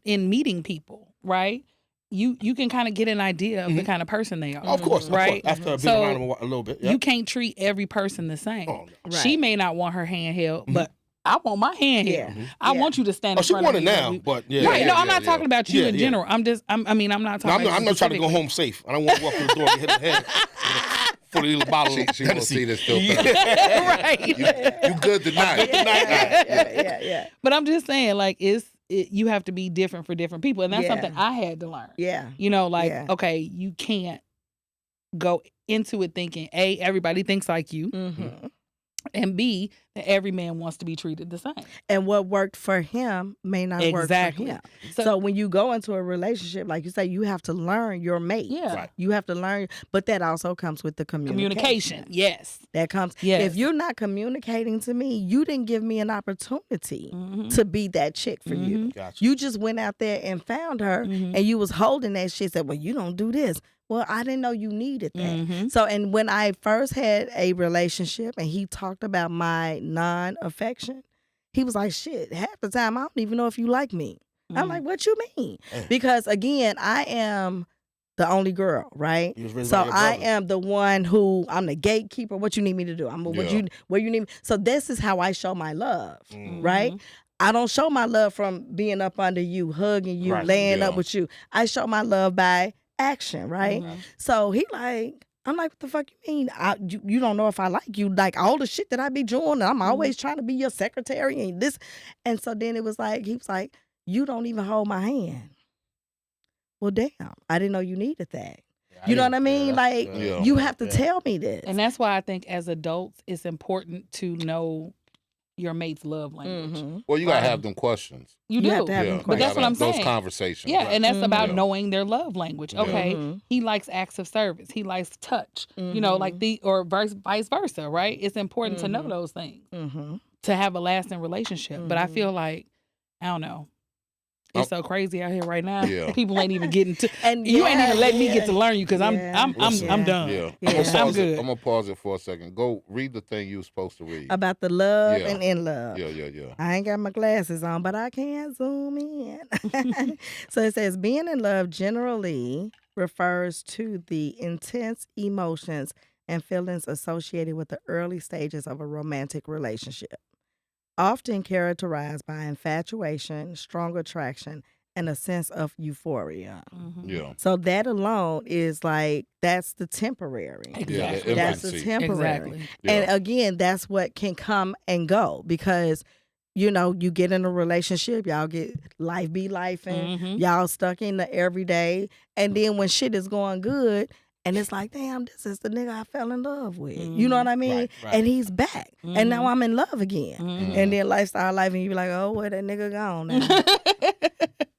in meeting people, right? You can kind of get an idea of the kind of person they are. Of course, Right. Of course. After I've been So, around them a little bit. Yeah. You can't treat every person the same. Oh, no. She Right. may not want her hand held, but I want my hand Yeah. held. I Yeah. want you to stand Oh, in she front want of it me. now, but yeah. Right. yeah, No, I'm yeah, not talking about you Yeah, in yeah. general. I'm not No, talking I'm about not trying to go specifically. home safe. I don't want to walk through the door and hit the head for the little bottle She of won't Hennessy. see this filter. Yeah. Right. You good tonight. yeah. But I'm just saying, like, you have to be different for different people. And that's Yeah. something I had to learn. Yeah. You know, like, Yeah. okay, you can't go into it thinking, A, everybody thinks like you, Mm-hmm. and B, that every man wants to be treated the same. And what worked for him may not Exactly. work for him. So when you go into a relationship, like you say, you have to learn your mate. Yeah. Right. You have to learn, but that also comes with the Communication. Yes. That comes. Yes. If you're not communicating to me, you didn't give me an opportunity Mhm. to be that chick for you. Gotcha. You just went out there and found her, Mhm. and you was holding that shit. Said, "Well, you don't do this." Well, I didn't know you needed that. Mhm. So, and when I first had a relationship, and he talked about my non-affection, he was like, "Shit, half the time I don't even know if you like me." I'm Mhm. like, "What you mean?" Damn. Because again, I am the only girl, right? You was raised So by your I brother. am the one who I'm the gatekeeper. What you need me to do? I'm what Yeah. you where you need me. So this is how I show my love, Mm. right? Mhm. I don't show my love from being up under you, hugging you, Right. laying Yeah. up with you. I show my love by action, right? Mhm. So he like, I'm like, what the fuck you mean? You don't know if I like you. Like all the shit that I be doing, and I'm always trying to be your secretary and this. And so then it was like, he was like, you don't even hold my hand. Well, damn, I didn't know you needed that. You know what I mean? Like, Yeah. you have to Yeah. tell me this. And that's why I think as adults, it's important to know your mate's love language. Mhm. Well, you gotta Right. have them questions. You You do. have to have Yeah, them you But that's gotta what I'm have those saying. conversations. Yeah, and that's Mhm. about Yeah. knowing their love language. Yeah. Okay, Mhm. he likes acts of service. He likes touch. You know, like or vice versa, right? It's important to know Mhm. those things Mhm. to have a lasting relationship. But I Mhm. feel like I don't know. It's so crazy out here right now. Yeah. People ain't even getting to. And You ain't even letting me yeah. get to learn you because Yeah. I'm Listen. done. Yeah. Yeah. I'm good. I'm gonna pause it for a second. Go read the thing you were supposed to read. About the love Yeah. and in love. Yeah. I ain't got my glasses on, but I can zoom in. So it says being in love generally refers to the intense emotions and feelings associated with the early stages of a romantic relationship, often characterized by infatuation, strong attraction, and a sense of euphoria. Mhm. Yeah. So that alone is like, that's the temporary. Exactly. That's the infancy. temporary. Exactly. And Yeah. again, that's what can come and go because, you know, you get in a relationship, y'all get life be life and Mhm. y'all stuck in the everyday. And then when shit is going good, and it's like, damn, this is the nigga I fell in love with. You know what I mean? Right, right. And he's back. And now I'm in love again. Mhm. And then lifestyle life, and you be like, oh, where that nigga gone now?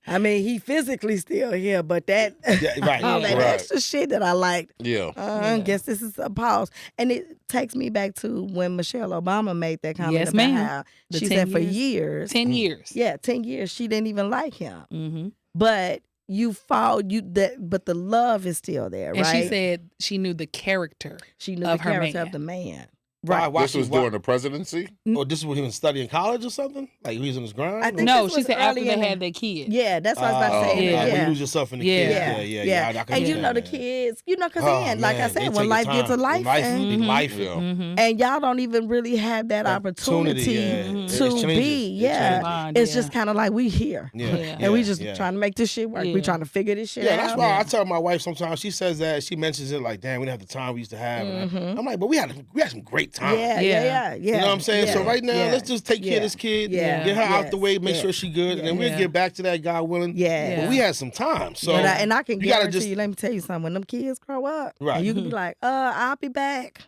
I mean, he physically still here, but that Yeah, right, all that right. extra shit that I liked, Yeah. I guess this is a pause. And it takes me back to when Michelle Obama made that comment Yes, about ma'am. how The she 10 said for years. years, 10 years. yeah, 10 years, she didn't even like him. Mm-hmm. But you fall but the love is still there, And right? she said she knew the character. she knew of the her character man. of the man. Why? Why This she- was why- during the presidency. Or this is when he was studying college or something? Like he was on his grind? I think No, this she was said after early they in the- had their kid. Yeah, that's what I was about to Oh, say. yeah. When you Yeah. lose yourself in the Yeah. kids. Yeah, Yeah. I can and you understand know the that. kids, because Oh, again, like I man, said, they when take life gets a time. life, Life, thing, be life. Yeah. Mm-hmm. and y'all don't even really have that opportunity yeah. Mhm. It to changes. be. It Yeah, changes. Bond, it's yeah. just kind of like we here, Yeah. Yeah. and we just yeah. trying to make this shit work. Yeah. We trying to figure this shit Yeah, out. that's why Yeah. I tell my wife sometimes. She says that she mentions it like, "Damn, we didn't have the time we used to have." And Mhm. I'm like, "But we had some great time." Yeah, Yeah. yeah. You know what I'm saying? So yeah, right now, yeah, let's just take care yeah, of this kid, yeah, get her out the yes, way, make yeah, sure she good, and then we'll yeah. get back to that, God willing. yeah. But we had some time, so But I can you gotta guarantee just- you. Let me tell you something. When them kids grow up, Right. and you can be like, I'll be back.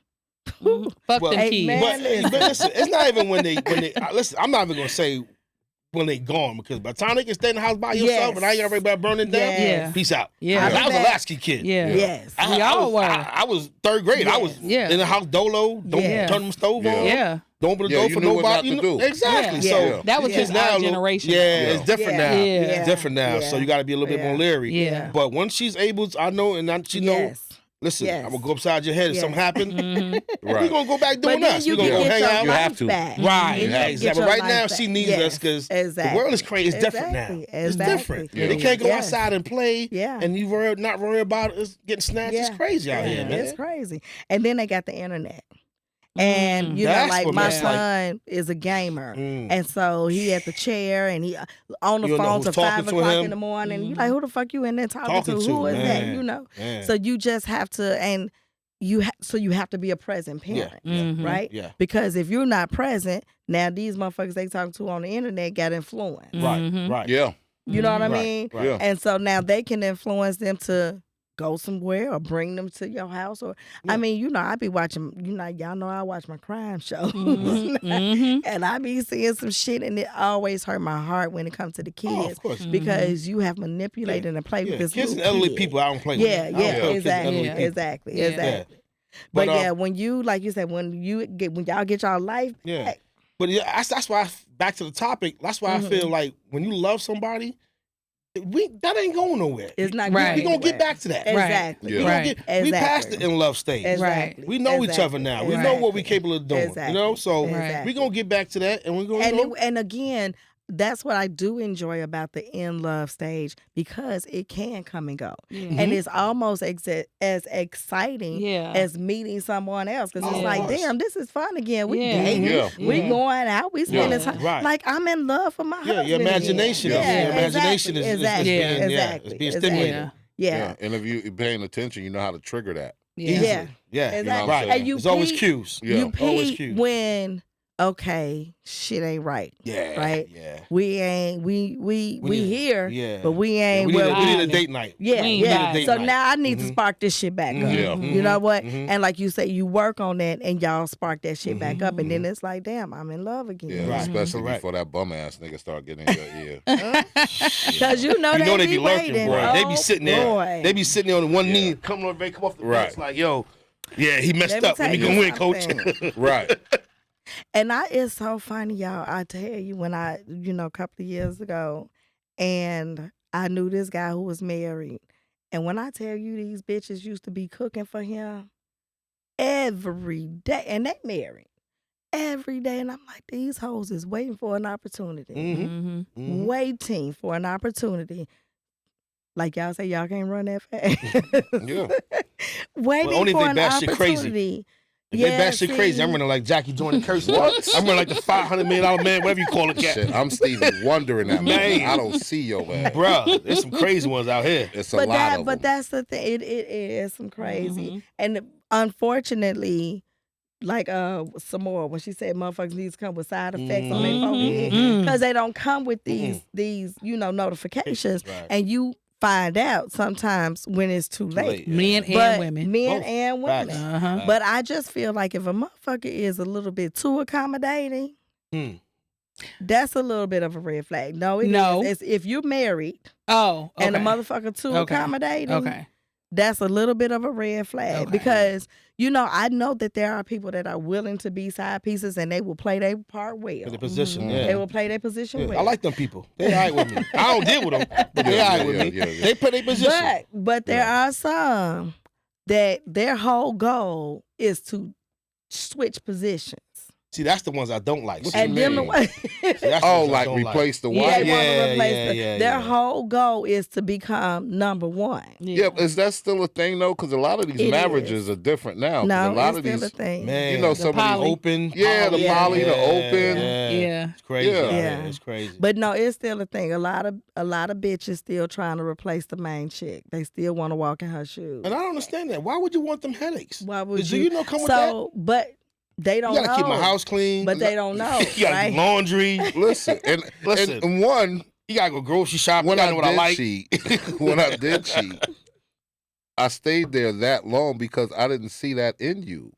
Mhm. Fuck Well, them hey, kids. man, But listen, it's not even when they listen. I'm not even gonna say when they gone because by the time they can stay in the house by yourself Yes. and I ain't already about burning down, Yes. peace out. Yeah. I was a Yeah. latchkey kid. Yeah. Yes. We all were. I was third grade. I was Yeah. in the house dolo. Don't Yeah. turn them stove Yeah. on. Yeah. Don't open the Yeah, door you for knew what nobody. not to do. Exactly. Yeah. So Yeah. That was Yeah. just now our look- generation. Yeah, Yeah. it's different Yeah. now. Yeah. Yeah. It's different now. So Yeah. you got to be a little bit more Yeah. leery. Yeah. But once she's able to, I know, and she know. Yes. Listen, Yes. I'm gonna go upside your head if Yes. something happen. Mhm. We're Right. gonna go back But doing then us. you We're can gonna go get hang your out. You have life to. back. Right, You can get exactly. your Right life now, back. she needs Yes. us because Exactly. the world is crazy. It's different now. Exactly. It's Exactly. different. Yeah. They can't go Yes. outside and play, Yeah. and you not worry about it getting snatched. It's crazy out here, man. It's crazy. And then they got the internet. And you know, That's like what my makes, like- son is a gamer, Mm. and so he at the chair and he on the You don't know phone who's till talking 5 to o'clock him. in the morning. You like, who the fuck you in there talking Talking to? to, Who is man. that? You know. Man. So you just have to, and you have to be a present yeah, parent, Mhm. right? yeah, Because if you're not present, now these motherfuckers they talk to on the internet got influence. right, Mhm. right. Yeah. You know what I Right, mean? right. Yeah. And so now they can influence them to go somewhere or bring them to your house. Or Yeah. I mean, I be watching. Y'all know I watch my crime shows, Mhm. Mhm. and I be seeing some shit, and it always hurt my heart when it comes to the kids Oh, of course. because you have manipulated and played Yeah, with this kids and little elderly kid. people, I don't play with. Yeah, I don't play yeah, with kids and exactly, elderly Yeah. people. exactly, Yeah. exactly. But, But yeah, when you like you said, when y'all get y'all life Yeah. back, But yeah, that's why. Back to the topic. That's why I Mhm. feel like when you love somebody, that ain't going nowhere. it's not Right. We going gonna get anywhere. back to that. Exactly. Yeah. We, gonna Right. get, we passed Exactly. the in love stage. Exactly. We know each other now. We know what we capable of doing. Exactly. You know, so Exactly. we gonna get back to that, and we're gonna. And again, that's what I do enjoy about the in love stage because it can come and go, Yeah. and it's almost as exciting Yeah. as meeting someone else because it's Of like, course. damn, this is fun again. We Yeah. dating, Yeah. we Mhm. going out, we spending Yeah. time. Right. Like I'm in love with my Yeah, husband. your imagination. Again. is- Yeah, your imagination is exactly, being, exactly, yeah, exactly, it's being exactly. stimulated. Yeah. Yeah, And if you're paying attention, you know how to trigger that. Yeah. Easily. Yeah. Yeah. exactly. You know what I'm Right. saying? And you There's always peep- cues. Yeah. You Always peep cute. when shit ain't right. Yeah. Right. Yeah. We ain't we need- here, Yeah. but we Yeah, ain't we need, where a, we need a Fine. date night. Yeah, We ain't yeah. vibing. So now I need to Mhm. spark this shit back up. Yeah. You know what? Mhm. And like you say, you work on that and y'all spark that shit back up, and then Mhm. it's like, damn, I'm in love Yeah. again. Right. Especially Correct. before that bum ass nigga start getting in your ear. Because you know they be lurking, waiting. boy. They be Oh, sitting there. boy. They be sitting there on one Yeah. knee, come on, come off the Right. bench, like, yo, yeah, he messed Let me up. Let me tell go you in, coach. something. Right. And it's so funny, y'all. I tell you, when a couple of years ago, and I knew this guy who was married. And when I tell you these bitches used to be cooking for him every day, and they married every day. And I'm like, these hoes is waiting for an opportunity. Mm-hmm. Mhm. Waiting for an opportunity. Like y'all say, y'all can't run that fast. Yeah. Waiting only if for they an batshit crazy. opportunity. If they Yeah, batshit crazy, I'm see? running like Jackie Jordan Curse. What? I'm running like the $500 million man, whatever you call it, cat. Shit, I'm Stevie Wonder in that man. Man. I don't see your ass. Bruh, there's some crazy ones out here. It's a lot of But them. that's the thing. It is some crazy. Mhm. And unfortunately, like Samora, when she said motherfuckers need to come with side effects on their Mhm. forehead, Mhm. because they don't come with these notifications, Right. and you find out sometimes when it's too late. late. Men But and women. men Both. and women. Facts. Uh-huh. But I just feel like if a motherfucker is a little bit too accommodating, Mm. that's a little bit of a red flag. No, it No. is. It's if you're married Oh, okay. and a motherfucker too Okay. accommodating, Okay. that's a little bit of a red flag Okay. because I know that there are people that are willing to be side pieces and they will play their part well. In the position, Mhm. yeah. They will play their position Yeah, well. I like them people. They all right with me. I don't deal with them, but they Yeah, all right with yeah, me. yeah, yeah. They play their position. But there are some that their whole goal is to switch positions. See, that's the ones I don't like. What See, you And them the mean? way that's the Oh, ones I like don't replace the Yeah, wife? they want to Yeah, replace yeah, yeah, their yeah. whole goal is to become number one. Yeah, is that still a thing though? Because a lot of these It marriages is. are different now. 'cause No, a lot it's of still these, a thing. Man, you know, The some of these poly. open. Yeah, the poly, the open. Yeah. It's crazy. Yeah. out here. Yeah. It's crazy. But no, it's still a thing. A lot of bitches still trying to replace the main chick. They still want to walk in her shoes. And I don't understand that. Why would you want them headaches? Why would Do you know come with that? So, but they don't You gotta know. keep my house clean. But they don't know, you gotta right? do laundry. Listen, and Listen. and one You gotta go grocery shopping. when You I gotta know what I did like. cheat, when I did cheat, I stayed there that long because I didn't see that in you.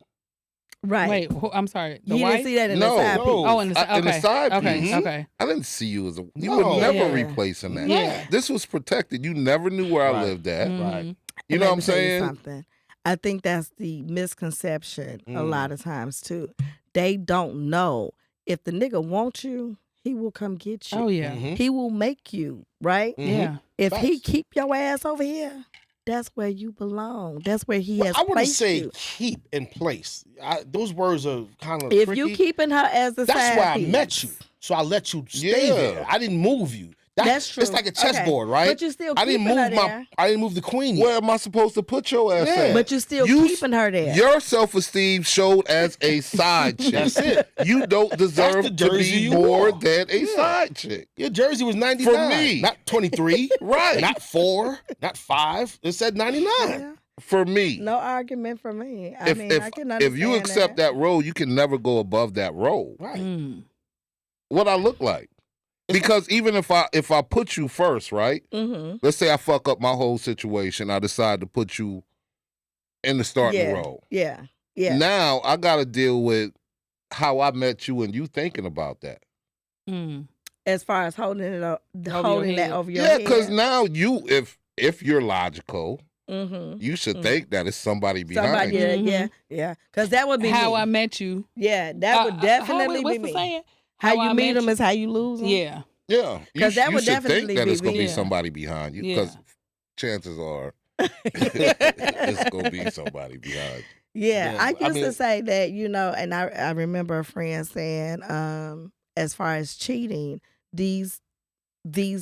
Right. Wait, I'm sorry. The You wife? didn't see that in No. the side No. piece. Oh, in the, In the okay. side Okay. piece. Okay. I didn't see you as a. You No. were never Yeah. replacing that. Yeah. This was protected. You never knew where I Right. lived at. Mhm. Right. You And know let what I'm me tell you saying? something. I think that's the misconception a Mm. lot of times too. They don't know if the nigga wants you, he will come get you. Oh yeah. Mhm. He will make you, right? Mhm. Yeah. If he Facts. keep your ass over here, that's where you belong. That's where he Well, has I wouldn't placed say you. keep in place. Those words are kind of If tricky. you keeping her as a That's side why I piece. met you. So I let you stay Yeah. there. I didn't move you. That's true. It's like a Okay. chessboard, right? But you still I didn't keeping her move there. I didn't move the queen yet. Where am I supposed to put your ass Yeah. at? But you still You- keeping her there. Your self-esteem showed as a side chick. That's it. You don't deserve the to jersey be you more wore. than a Yeah. side chick. Your jersey was 99. For me. Not 23. Right. Not 4. Not 5. It said 99. Yeah. For me. No argument for me. I if mean, if, I can if you understand accept that role, you can never go above that role. Right. Mm. What I look like. Because even if I put you first, right? Mm-hmm. Let's say I fuck up my whole situation. I decide to put you in the starting Yeah. role. Yeah. Yeah. Now I got to deal with how I met you and you thinking about that. Mm. As far as holding it up, your holding that head. over your Yeah, head. because now you, if you're logical, Mm-hmm. you should Mhm. think that it's somebody behind Somebody, you. yeah, Mhm. yeah, yeah. Because that would be How me. I met you. Yeah, that would definitely what's be the me. saying? How you I meet met them you. is how you lose them. Yeah. Yeah, 'Cause that you would should definitely think that be it's gonna me. be Yeah. somebody behind you Yeah. because chances are it's gonna be somebody behind you. Yeah, Yeah, I I used to mean- say that, and I remember a friend saying, as far as cheating, these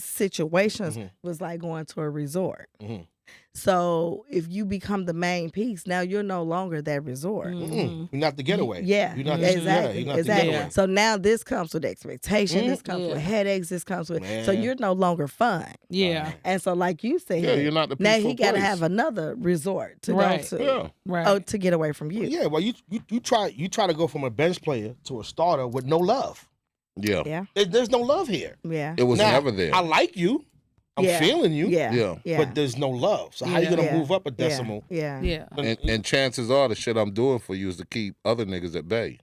situations Mhm. was like going to a resort. Mhm. So if you become the main piece, now you're no longer that resort. Mhm. Mm-mm. You're not the getaway. Yeah, You're not exactly, you're not exactly. the getaway. So now this comes with expectation. This comes Yeah. with headaches. This comes with so Man. you're no longer fun. Yeah. And so, like you said, Yeah, you're not the now peaceful he got to place. have another resort to Right. go to. Yeah, Right. To get away from you. Yeah, well, you try to go from a bench player to a starter with no love. yeah. Yeah, There's no love here. yeah, It was Now, never there. I like you. I'm Yeah. feeling you. yeah, Yeah. yeah. But there's no love. So how you Yeah. gonna Yeah. move up a yeah, decimal? Yeah, Yeah. And chances are the shit I'm doing for you is to keep other niggas at bay.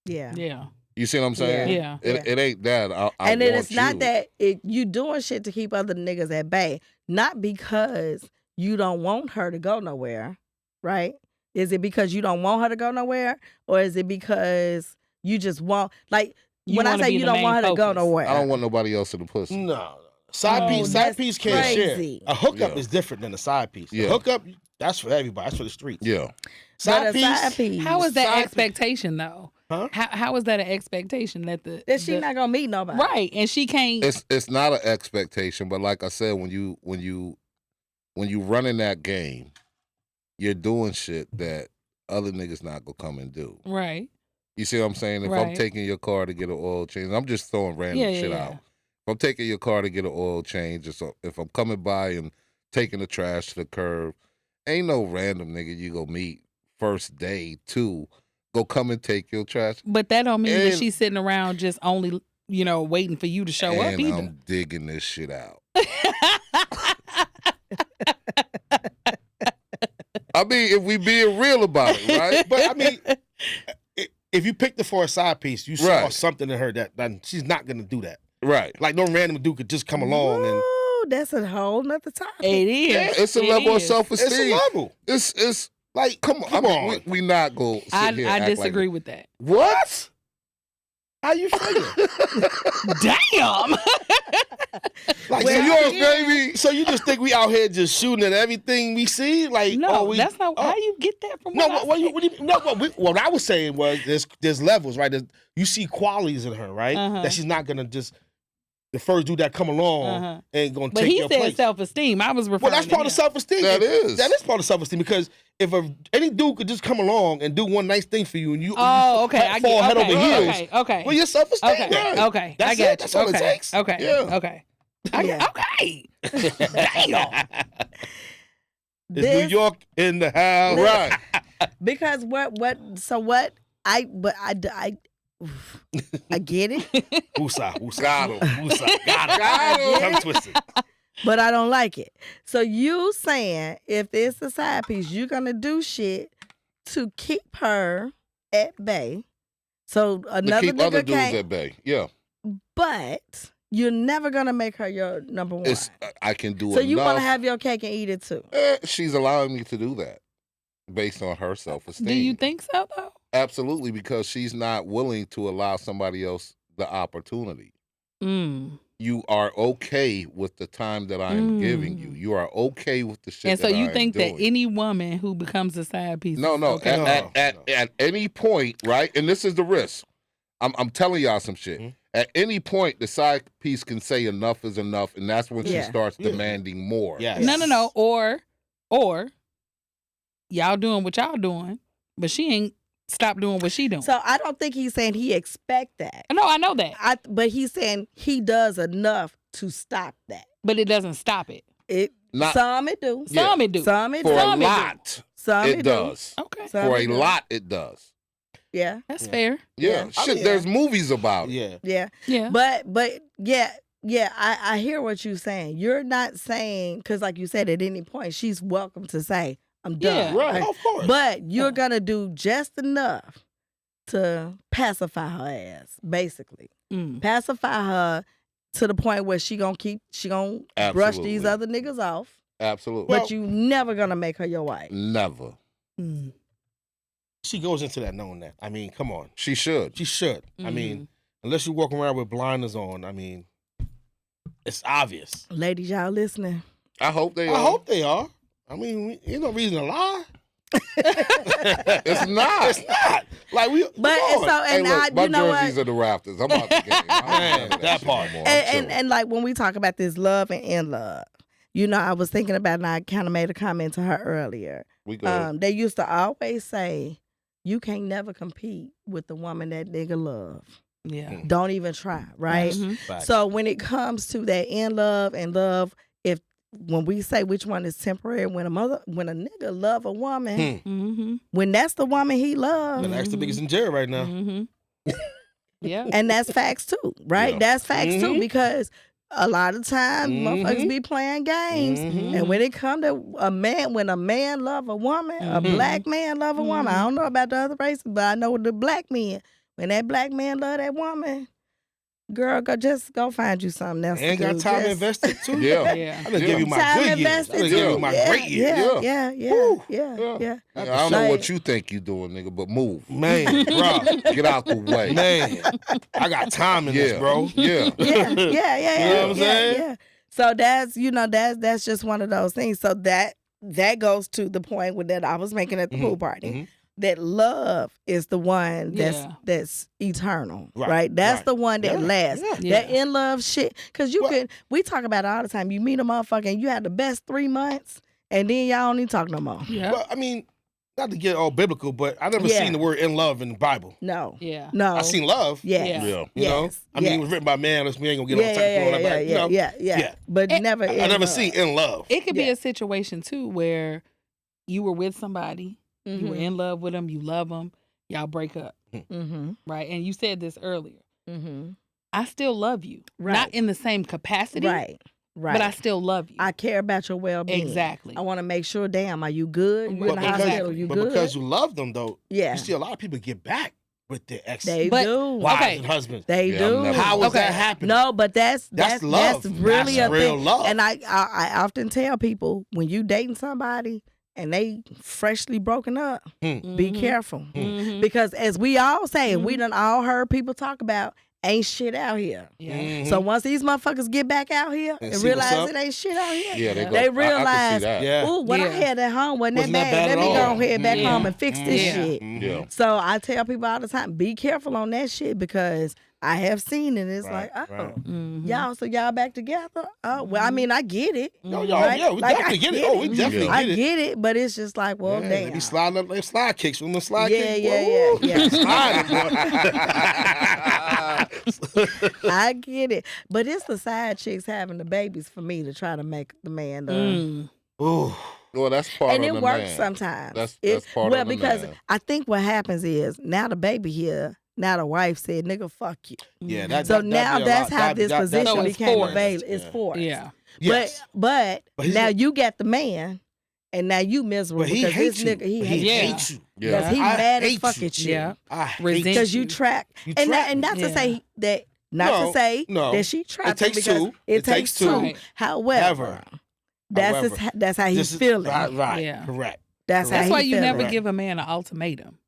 yeah. Yeah. You see what I'm saying? Yeah. It ain't that. I And then want it's not you. that you doing shit to keep other niggas at bay, not because you don't want her to go nowhere, right? Is it because you don't want her to go nowhere, or is it because you just want You when I wanna say be you the don't main want her to go focus. nowhere? I don't want nobody else in the pussy. No. Side Oh, piece that's can't crazy. share. A hookup Yeah. is different than a side piece. Yeah. A hookup, that's for everybody. That's for the streets. Yeah. But a side piece. How is that Side- expectation though? Huh? How is that an expectation that that she not gonna meet nobody? right and she can't? It's not an expectation, but like I said, when you running that game, you're doing shit that other niggas not gonna come and do. Right. You see what I'm saying? If I'm Right. taking your car to get an oil change, I'm just throwing random Yeah, yeah, shit yeah. out. If I'm taking your car to get an oil change, or so, if I'm coming by and taking the trash to the curb, ain't no random nigga you go meet first day to go come and take your trash. But that don't mean that And- she's sitting around just only waiting for you to show up and either. I'm digging this shit out. I mean, if we being real about it, right? But I mean, if you picked her for a side piece, you saw Right. something in her that she's not gonna do that. Right. Like no random dude could just come along and Ooh, that's a whole nother topic. It is. Yeah, it's a It level of is. self-esteem. It's a level. It's Like, come on. Come I mean, on. we not go sit I here and act disagree like with that. What? How you figure? Damn. Like, New so, York, you, baby. so you just think we out here just shooting at everything we see? Like, No, we, that's not how you get that from. No, what what I you, said. what do you, no, what I was saying was there's levels, right? You see qualities in her, right? Uh-huh. That she's not gonna just the first dude that come along Uh-huh. ain't gonna But take he your said place. self-esteem. I was referring. Well, that's to part him. of self-esteem. That is. That is part of self-esteem because if any dude could just come along and do one nice thing for you and you Oh, okay. I fall get. head Okay. over heels, Okay. Okay. well, your self-esteem. Okay. right. Okay. That's I got it. That's all okay. it takes. Okay. Yeah. Okay. Yeah. Okay. Damn. It's New York in the house. Right. Because I get it, Woosah. Got him. Woosah. Got Got it. him. Tongue twisted. but I don't like it. So you saying if it's a side piece, you're gonna do shit to keep her at bay. So To another keep other nigga dudes can't, at bay. Yeah. but you're never gonna make her your number one. I can do So you enough. want to have your cake and eat it too. She's allowing me to do that based on her self-esteem. Do you think so though? Absolutely, because she's not willing to allow somebody else the opportunity. Mm. You are okay with the time that I am giving you. You are okay with the shit And so that you I think am that doing. any woman who becomes a side piece? No, is no. okay? No. At any point, right? And this is the risk. I'm telling y'all some shit. Mhm. At any point, the side piece can say enough is enough, and that's when Yeah. she starts Yeah. demanding more. Yes. No. Or y'all doing what y'all doing, but she ain't stopped doing what she doing. So I don't think he's saying he expect that. No, I know that, But he's saying he does enough to stop that. but it doesn't stop it. It Not some it do. Yeah. Some it do. Some it for do. a Some it do. lot. Some It do. does. Okay, Some For it a do. lot, it does. Yeah. that's Yeah. fair. Yeah, Yeah. I shit. mean, There's movies about it. Yeah. Yeah. Yeah. But yeah, I hear what you're saying. You're not saying because like you said, at any point she's welcome to say, I'm done. Yeah. Right. Of course. But you're gonna do just enough to pacify her ass, basically. Mm. Pacify her to the point where she gonna brush these Absolutely. other niggas off. Absolutely. But you never gonna make her your wife. Never. Mm. She goes into that knowing that. I mean, come on. She should. She should. I mean, unless you walk around with blinders on, I mean, it's obvious. Ladies, y'all listening? I hope they I are. hope they are. I mean, ain't no reason to lie. It's not. It's not. Like we. But come on. so Hey, and look, my you know jerseys what? are the Raptors. I'm out the game. I don't Man, handle that shit part. no more. I'm And, chilling. and like when we talk about this love and in love, you know, I was thinking about it and I kind of made a comment to her earlier. We good. They used to always say, you can't never compete with the woman that nigga love. Yeah. Mm. Don't even try, right? Mhm. Facts. So when it comes to that in love and love, when we say which one is temporary, when a nigga love a woman, Mm-hmm. when that's the woman he loves, And that's the biggest in jail right now. Mm-hmm. Yeah. and that's facts too, right? Yeah. That's facts too Mhm. because a lot of times motherfuckers Mhm. be playing games, Mhm. and when it come to when a man love a woman, a Mhm. black man love a woman. I don't know about the other races, but I know the black men. When that black man love that woman, girl, just go find you something else. Ain't to got do. time Just- invested too. Yeah. Yeah. I done Yeah. give you my Time good years. invested I done too. give you my yeah, great years. Yeah. Woo. Yeah. I don't know Like- what you think you doing, nigga, but move. Man, bro. Get out the way. Man, I got time in this, Yeah. bro. Yeah. yeah. You know what I'm saying? Yeah. So that's just one of those things. So that goes to the point that I was making at the pool party. Mhm. That love is the one Yeah. that's eternal, Right, right? That's right. the one that Yeah, lasts. yeah. That in love shit, because Well- we talk about it all the time. You meet a motherfucker and you have the best 3 months, and then y'all don't even talk no more. Yeah. Well, I mean, not to get all biblical, but I never Yeah. seen the word in love in the Bible. No, Yeah. no. I seen love. Yes. Yeah. Yeah. You know? Yes, I mean, it yes. was written by man. We ain't gonna get on Yeah, technical on that, but, you know, yeah. But And never. I in never love. seen in love. It could be Yeah. a situation too where you were with somebody, you were Mhm, in love with them, you love them, y'all break up, mhm, right? And you said this earlier. mhm. I still love you, Right. not in the same capacity, Right. but I still love you. I care about your well-being. Exactly. I want to make sure. Damn, are you good? You in But the because- hospital? You but good? because you love them, though, yeah. you see a lot of people get back. with their ex They But- do. wives Okay. and husbands. They Yeah, do. I've never- How is Okay. that happening? No, but that's love. really That's a real thing. love. And I often tell people when you dating somebody and they freshly broken up, be Mhm. careful. Mhm. Because as we all say, and we Mhm. done all heard people talk about, ain't shit out here. Yeah. Mhm. So once these motherfuckers get back out here And and see what's realize up. it ain't shit out here, Yeah, they Yeah. go. They I can realize, see that. Yeah. ooh, what I Yeah. had at home wasn't Wasn't that that bad. bad Let me at go all. ahead back Yeah. home and fix this Yeah. shit. Yeah. So I tell people all the time, be careful on that shit because I have seen it. It's Right, like, oh, right. Mhm. y'all back together? Oh, well, I mean, I get it. Yo, Mhm. yo, Right? yeah, we Like, definitely I get it. get Oh, we it. definitely Yeah. I get it. get it, but it's just like, well, Yeah, damn. they be sliding up like slide kicks. When the slide Yeah, kicks, yeah, woo, yeah. slide it, boy. I get it. But it's the side chicks having the babies for me to try to make the man. Mm. Ooh. Well, that's part And of it the works man. sometimes. That's It- part well, of the because man. I think what happens is now the baby here, now the wife said, nigga, fuck you. Yeah, Mhm. So now that's how this position So it's became forced. available. It's Yeah. forced. Yeah. Yes. But But he's now not- you got the man, and now you miserable But he because hates this you. nigga, he But hates he Yeah. you. hates you. Yeah. Because he I mad as hate fuck you. at you. Yeah. I hate Resent you. Because you track. You And track not to Yeah. say that, not No, to say no. that she trapped him takes because two. it takes two. Right. However, that's that's how he's This is- feeling. Right. Yeah. Correct. That's how That's he why you feeling. never Right. give a man an ultimatum.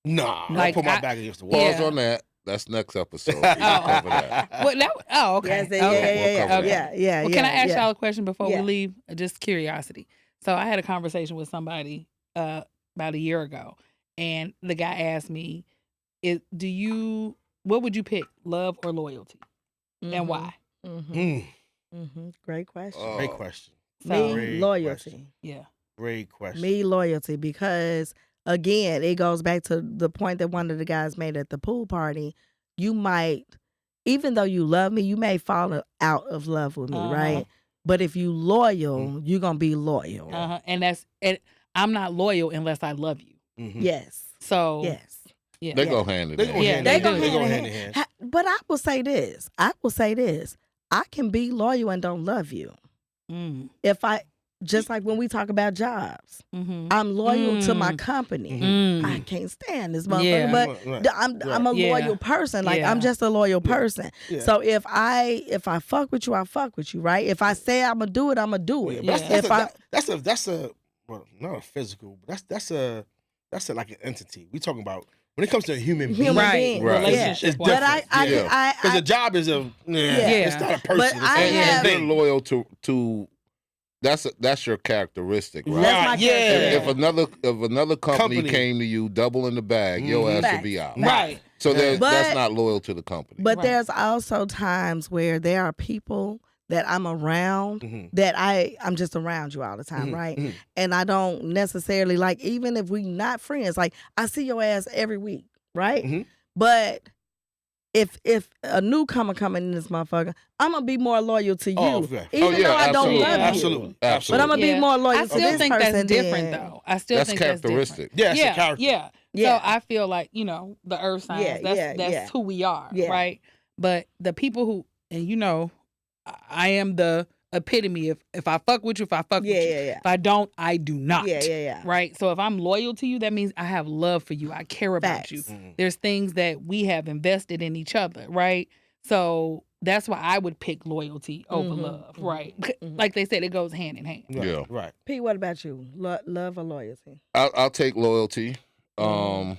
Nah. Like, I put my I- back against the wall. Pause Yeah. on that. That's next episode. We can cover that. Well, okay. Yes, Okay. yeah, We'll yeah, cover yeah, that. yeah. Well, can I ask yeah. y'all a question before Yeah. we leave? Just curiosity. So I had a conversation with somebody about a year ago, and the guy asked me, what would you pick, love or loyalty, and why?" Mm, Great question. great question. So Me, Great loyalty. question. yeah, Great question. Me, loyalty. Because again, it goes back to the point that one of the guys made at the pool party. You might, even though you love me, you may fall out of love with me, Uh-huh. right? But if you loyal, you're gonna be loyal. and I'm not loyal unless I love you. Mhm. Yes. So Yes. yeah, They go hand in They go hand. Yeah, hand they in do. hand. They go hand in hand. But I will say this. I can be loyal and don't love you. Mm, If I just like when we talk about jobs, mhm. I'm loyal to my Mm. company. Mm. I can't stand this motherfucker, Yeah. but Right. I'm a Yeah. loyal person. Like I'm Yeah. just a loyal person. Yeah. So if I fuck with you, I fuck with you, right? If I say I'm gonna do it, I'm gonna do it. That's, Yeah. that's, If a, I that's a well, not a physical, but that's a like an entity. We talking about when it comes to a human being. human Right. being, Right. yeah. Relationship It's wise. But different. Because I a job is a Yeah. it's not a person. But it's I a And have- you're thing. loyal to that's your characteristic, right? That's my Right, yeah. characteristic. If another company Company. came to you doubling the bag, your Mhm. ass Facts. would be out. Right. So Yeah. that's But- not loyal to the company. But Right. there's also times where there are people that I'm around Mhm. that I'm just around you all the time, Mhm. right? Mhm. And I don't necessarily like, even if we not friends, like I see your ass every week, right? Mhm. But if a newcomer coming in this motherfucker, I'm gonna be more loyal to you, Oh, okay. even Oh, yeah, though I don't absolutely. love you. Absolutely. Absolutely. But I'm gonna Yeah. be more loyal I to still this think person. that's different, than- though. I still That's think that's different. characteristic. Yeah, it's a Yeah, character. yeah. Yeah. So I feel like, the earth signs, Yeah, that's yeah. who we are, Yeah. right? But the people who, and I am the epitome of if I fuck with you, if I fuck Yeah, with you. yeah, yeah. If I don't, I do not. Yeah. Right? So if I'm loyal to you, that means I have love for you. I care about you. Facts. Mhm. There's things that we have invested in each other, right? So that's why I would pick loyalty over Mhm, love, mhm, right? mhm. Like they said, it goes hand in hand. Right, Yeah. Right. Pete, what about you? Love or loyalty? I'll take loyalty. Mm.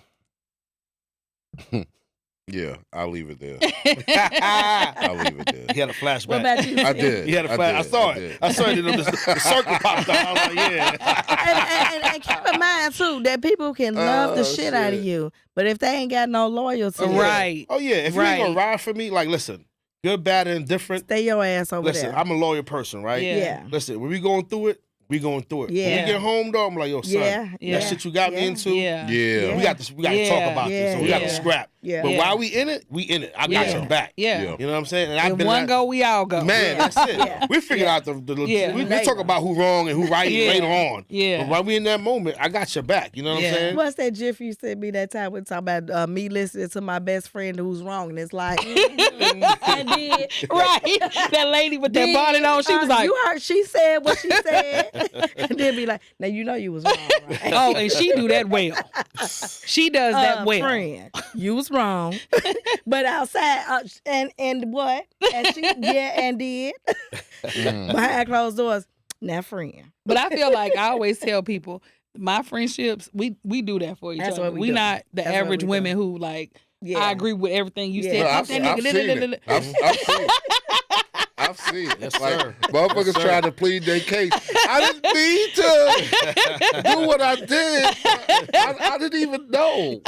Yeah, I'll leave it there. he I'll leave it there. had a flashback. What about you? I Sid? did. He had a flash. I did, saw it. did. I saw it. The circle popped out. I was like, yeah. and keep in mind too that people can love the Oh, shit out of shit. you, but if they ain't got no loyalty, Right. Oh yeah. If you ain't gonna Right. ride for me, like listen, good, bad, and indifferent. stay your ass over Listen, there. I'm a loyal person, right? Yeah. Yeah. Listen, when we going through it, we going through it. When Yeah. we get home though, I'm like, yo, son, Yeah, yeah. that shit you got me Yeah. into. Yeah. Yeah. We got this. We got to Yeah. talk about this. So we got to Yeah. scrap. Yeah. But Yeah. while we in it, we in it. I got Yeah. your back. Yeah. Yeah. You know what I'm saying? And I've If been one that- go, we all go. Man, Yeah. that's it. Yeah. We figured out the Yeah. we Later. talk about who wrong and who right Yeah. later on. Yeah. But while we in that moment, I got your back. You know what Yeah. I'm saying? What's that GIF you sent me that time? We talking about me listening to my best friend who's wrong, and it's like I did. Right. That lady with that bonnet on, she was like, you heard she said what she said. And then be like, now you know you was wrong, right? Oh, and she do that well. She does that well. Friend, you was wrong. But outside, and what? And she, and did. Behind closed doors, now friend. But I feel like I always tell people, my friendships, we do that for each That's other. what we We do. not the That's what average we do. women who like, Yeah. I agree with everything you Yeah. said. No, Fuck I've that seen nigga. it. I've seen it. I've seen it. Yes, Like, sir. motherfuckers Yes, sir. trying to plead their case. I didn't mean to do what I did. I didn't even know.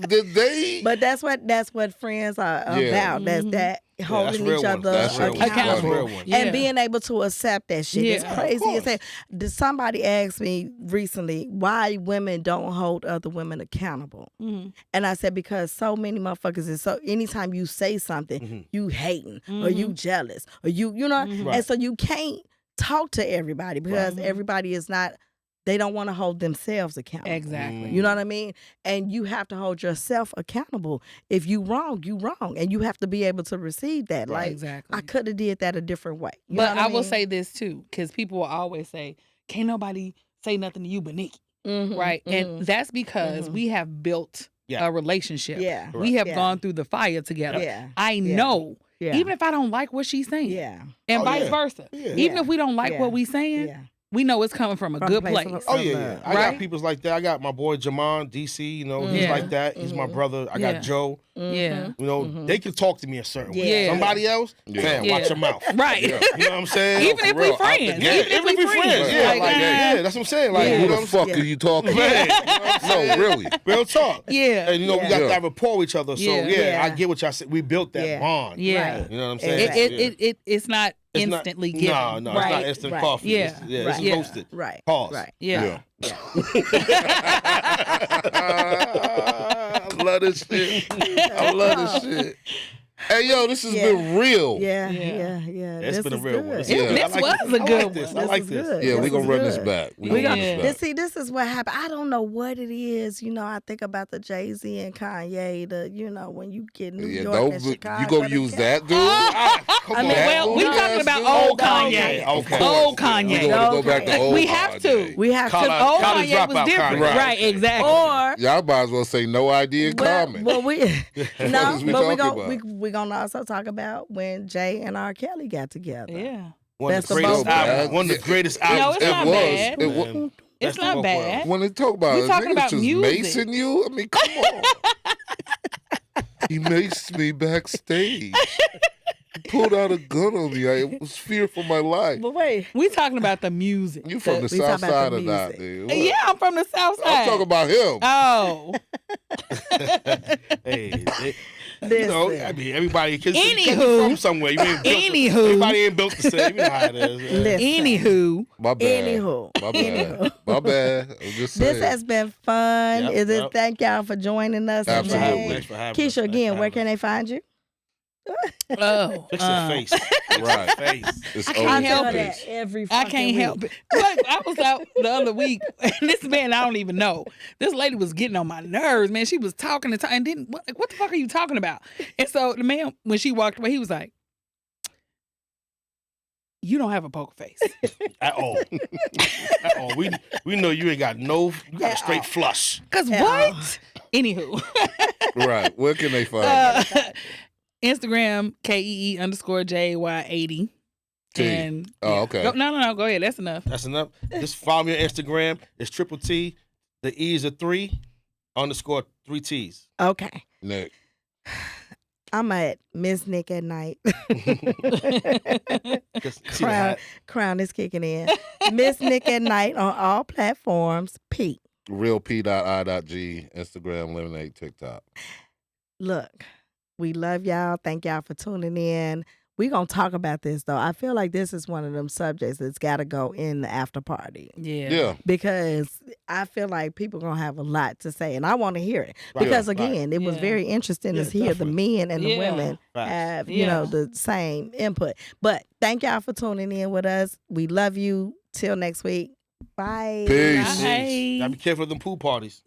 Did they? But that's what friends are Yeah. about. That's that holding real each ones. other That's real ones. accountable. That's real ones. Yeah. And being able to accept that shit. It's Yeah, of crazy as course. hell. Did somebody ask me recently why women don't hold other women accountable? Mhm. And I said, because so many motherfuckers is so anytime you say something, Mhm. you hating or you jealous or you know, Mhm. Right. and so you can't talk to everybody because Right. everybody is not, they don't want to hold themselves accountable. Exactly. You know what I mean? And you have to hold yourself accountable. If you wrong, you wrong. And you have to be able to receive that. Like, Exactly. I could have did that a different way. You know But what I will mean? say this too, because people will always say, can't nobody say nothing to you but Nikki. Mhm, Right. mhm. And that's because Mhm. we have built Yeah. a relationship. Yeah. We have Yeah. gone through the fire together. Yeah. I Yeah. know, Yeah. even if I don't like what she's saying, Yeah. and Oh, vice yeah. versa. Yeah. Even Yeah. if we don't like Yeah. what we saying, Yeah. we know it's coming from a From good a place place. of- Oh yeah. I Right? got people's like that. I got my boy Jamon DC. You know, he's Yeah. like that. He's my Mhm. brother. I got Yeah. Joe. Yeah. You know, Mhm. they can talk to me a certain way. Yeah. Somebody else, Yeah. fam, Yeah. watch your mouth. Right. Yeah. You know what I'm saying? Even for if we real, out the friends. gate. Yeah, Even if we friends. Yeah, Like, yeah, that's what I'm saying. Like, Yeah. you Who know the what fuck Yeah. are you talking Man, about? you know what I'm No, saying? really. Real talk. Yeah. And you know, we Yeah. got Yeah. that rapport with each other. So Yeah. yeah, Yeah. I get what y'all said. We built that Yeah. bond. Yeah. Right. You know what I'm saying? It's not It's not- instantly given. No, no, right? it's not instant Right. coffee. Yeah. It's Right. Yeah. roasted. Right. Pause. Right. Yeah. Yeah. Yeah. I love this shit. I love this shit. Hey, yo, this has Yeah. been real. Yeah. Yeah. Yeah. Yeah. It's This been a is real good. one. This Yeah. is good. This I like was this. a I good like one. this. I This like is this. good. Yeah, This we're going is to run this good. back. We gonna got run this back. this is what happened. I don't know what it is. You know, I think about the Jay-Z and Kanye, when you get New Yeah, York and Chicago. you going to use that, dude? Come I on. mean, Well, we That talking dude about ass old dude? Kanye. Okay. Old We're Kanye. going to go back to old We have to. Kanye. We have College- to. Old college Kanye was dropout different. Kanye. Right, exactly. Or Y'all might as well say no idea comment. well, we no, is we but talking we gonna about? we gonna also talk about when Jay and R. Kelly got together. Yeah. One of That's the the greatest most- albums. One of the greatest No, albums. it's It not was. bad. It was. Man. It's Best of not both bad. worlds. When they talk about We it, talking niggas about just music. macing you. I mean, come on. He maced me backstage. He pulled out a gun on me. I was feared for my life. But wait, We talking about the music. You from the We south talking about side the or not, music. dude? What? Yeah, I'm from the South Side. I'm talking about him. Oh. Hey, you know, Listen. I mean, everybody can Anywho. from somewhere. You ain't built Anywho. everybody ain't built the same. You know how it is. Listen. Anywho. My bad. Anywho. My bad. My bad. I'm just saying. This has been fun. Yep, Is it? yep. Thank y'all for joining us Absolutely. today. Thanks for having us. Keisha, again, where can they find you? Oh. Fix your face. Fix Right. your face. It's I can't always help the it. case. every I fucking can't week. help it. Look, I was out the other week, and this man, I don't even know. This lady was getting on my nerves, man. She was talking and didn't. What the fuck are you talking about? And so the man, when she walked away, he was like, "You don't have a poker face." At all. At all. We know you ain't got you got a straight flush. Cause Yeah. what? Anywho, Right. Where can they find you? Instagram KEE_JY80. T. And Oh, okay. No. Go ahead. That's enough. That's enough. Just follow me on Instagram. It's Triple T. The E is a 3 _ 3 T's. Okay. Nick. I'm at Miss Nick at Night. Just see the hat. Crown is kicking in. Miss Nick at Night on all platforms. P. RealP.I.G. Instagram, Lemonade, TikTok. Look, we love y'all. Thank y'all for tuning in. We're going to talk about this, though. I feel like this is one of them subjects that's got to go in the after party. Yeah. Because I feel like people going to have a lot to say, and I want to hear it. Right, Because, right. again, it was Yeah. very interesting Yeah, to hear the definitely. men and the Yeah. women Facts. have, Yeah. the same input. But thank y'all for tuning in with us. We love you. Till next week. Bye. Peace. Bye. Gotta be careful of them pool parties.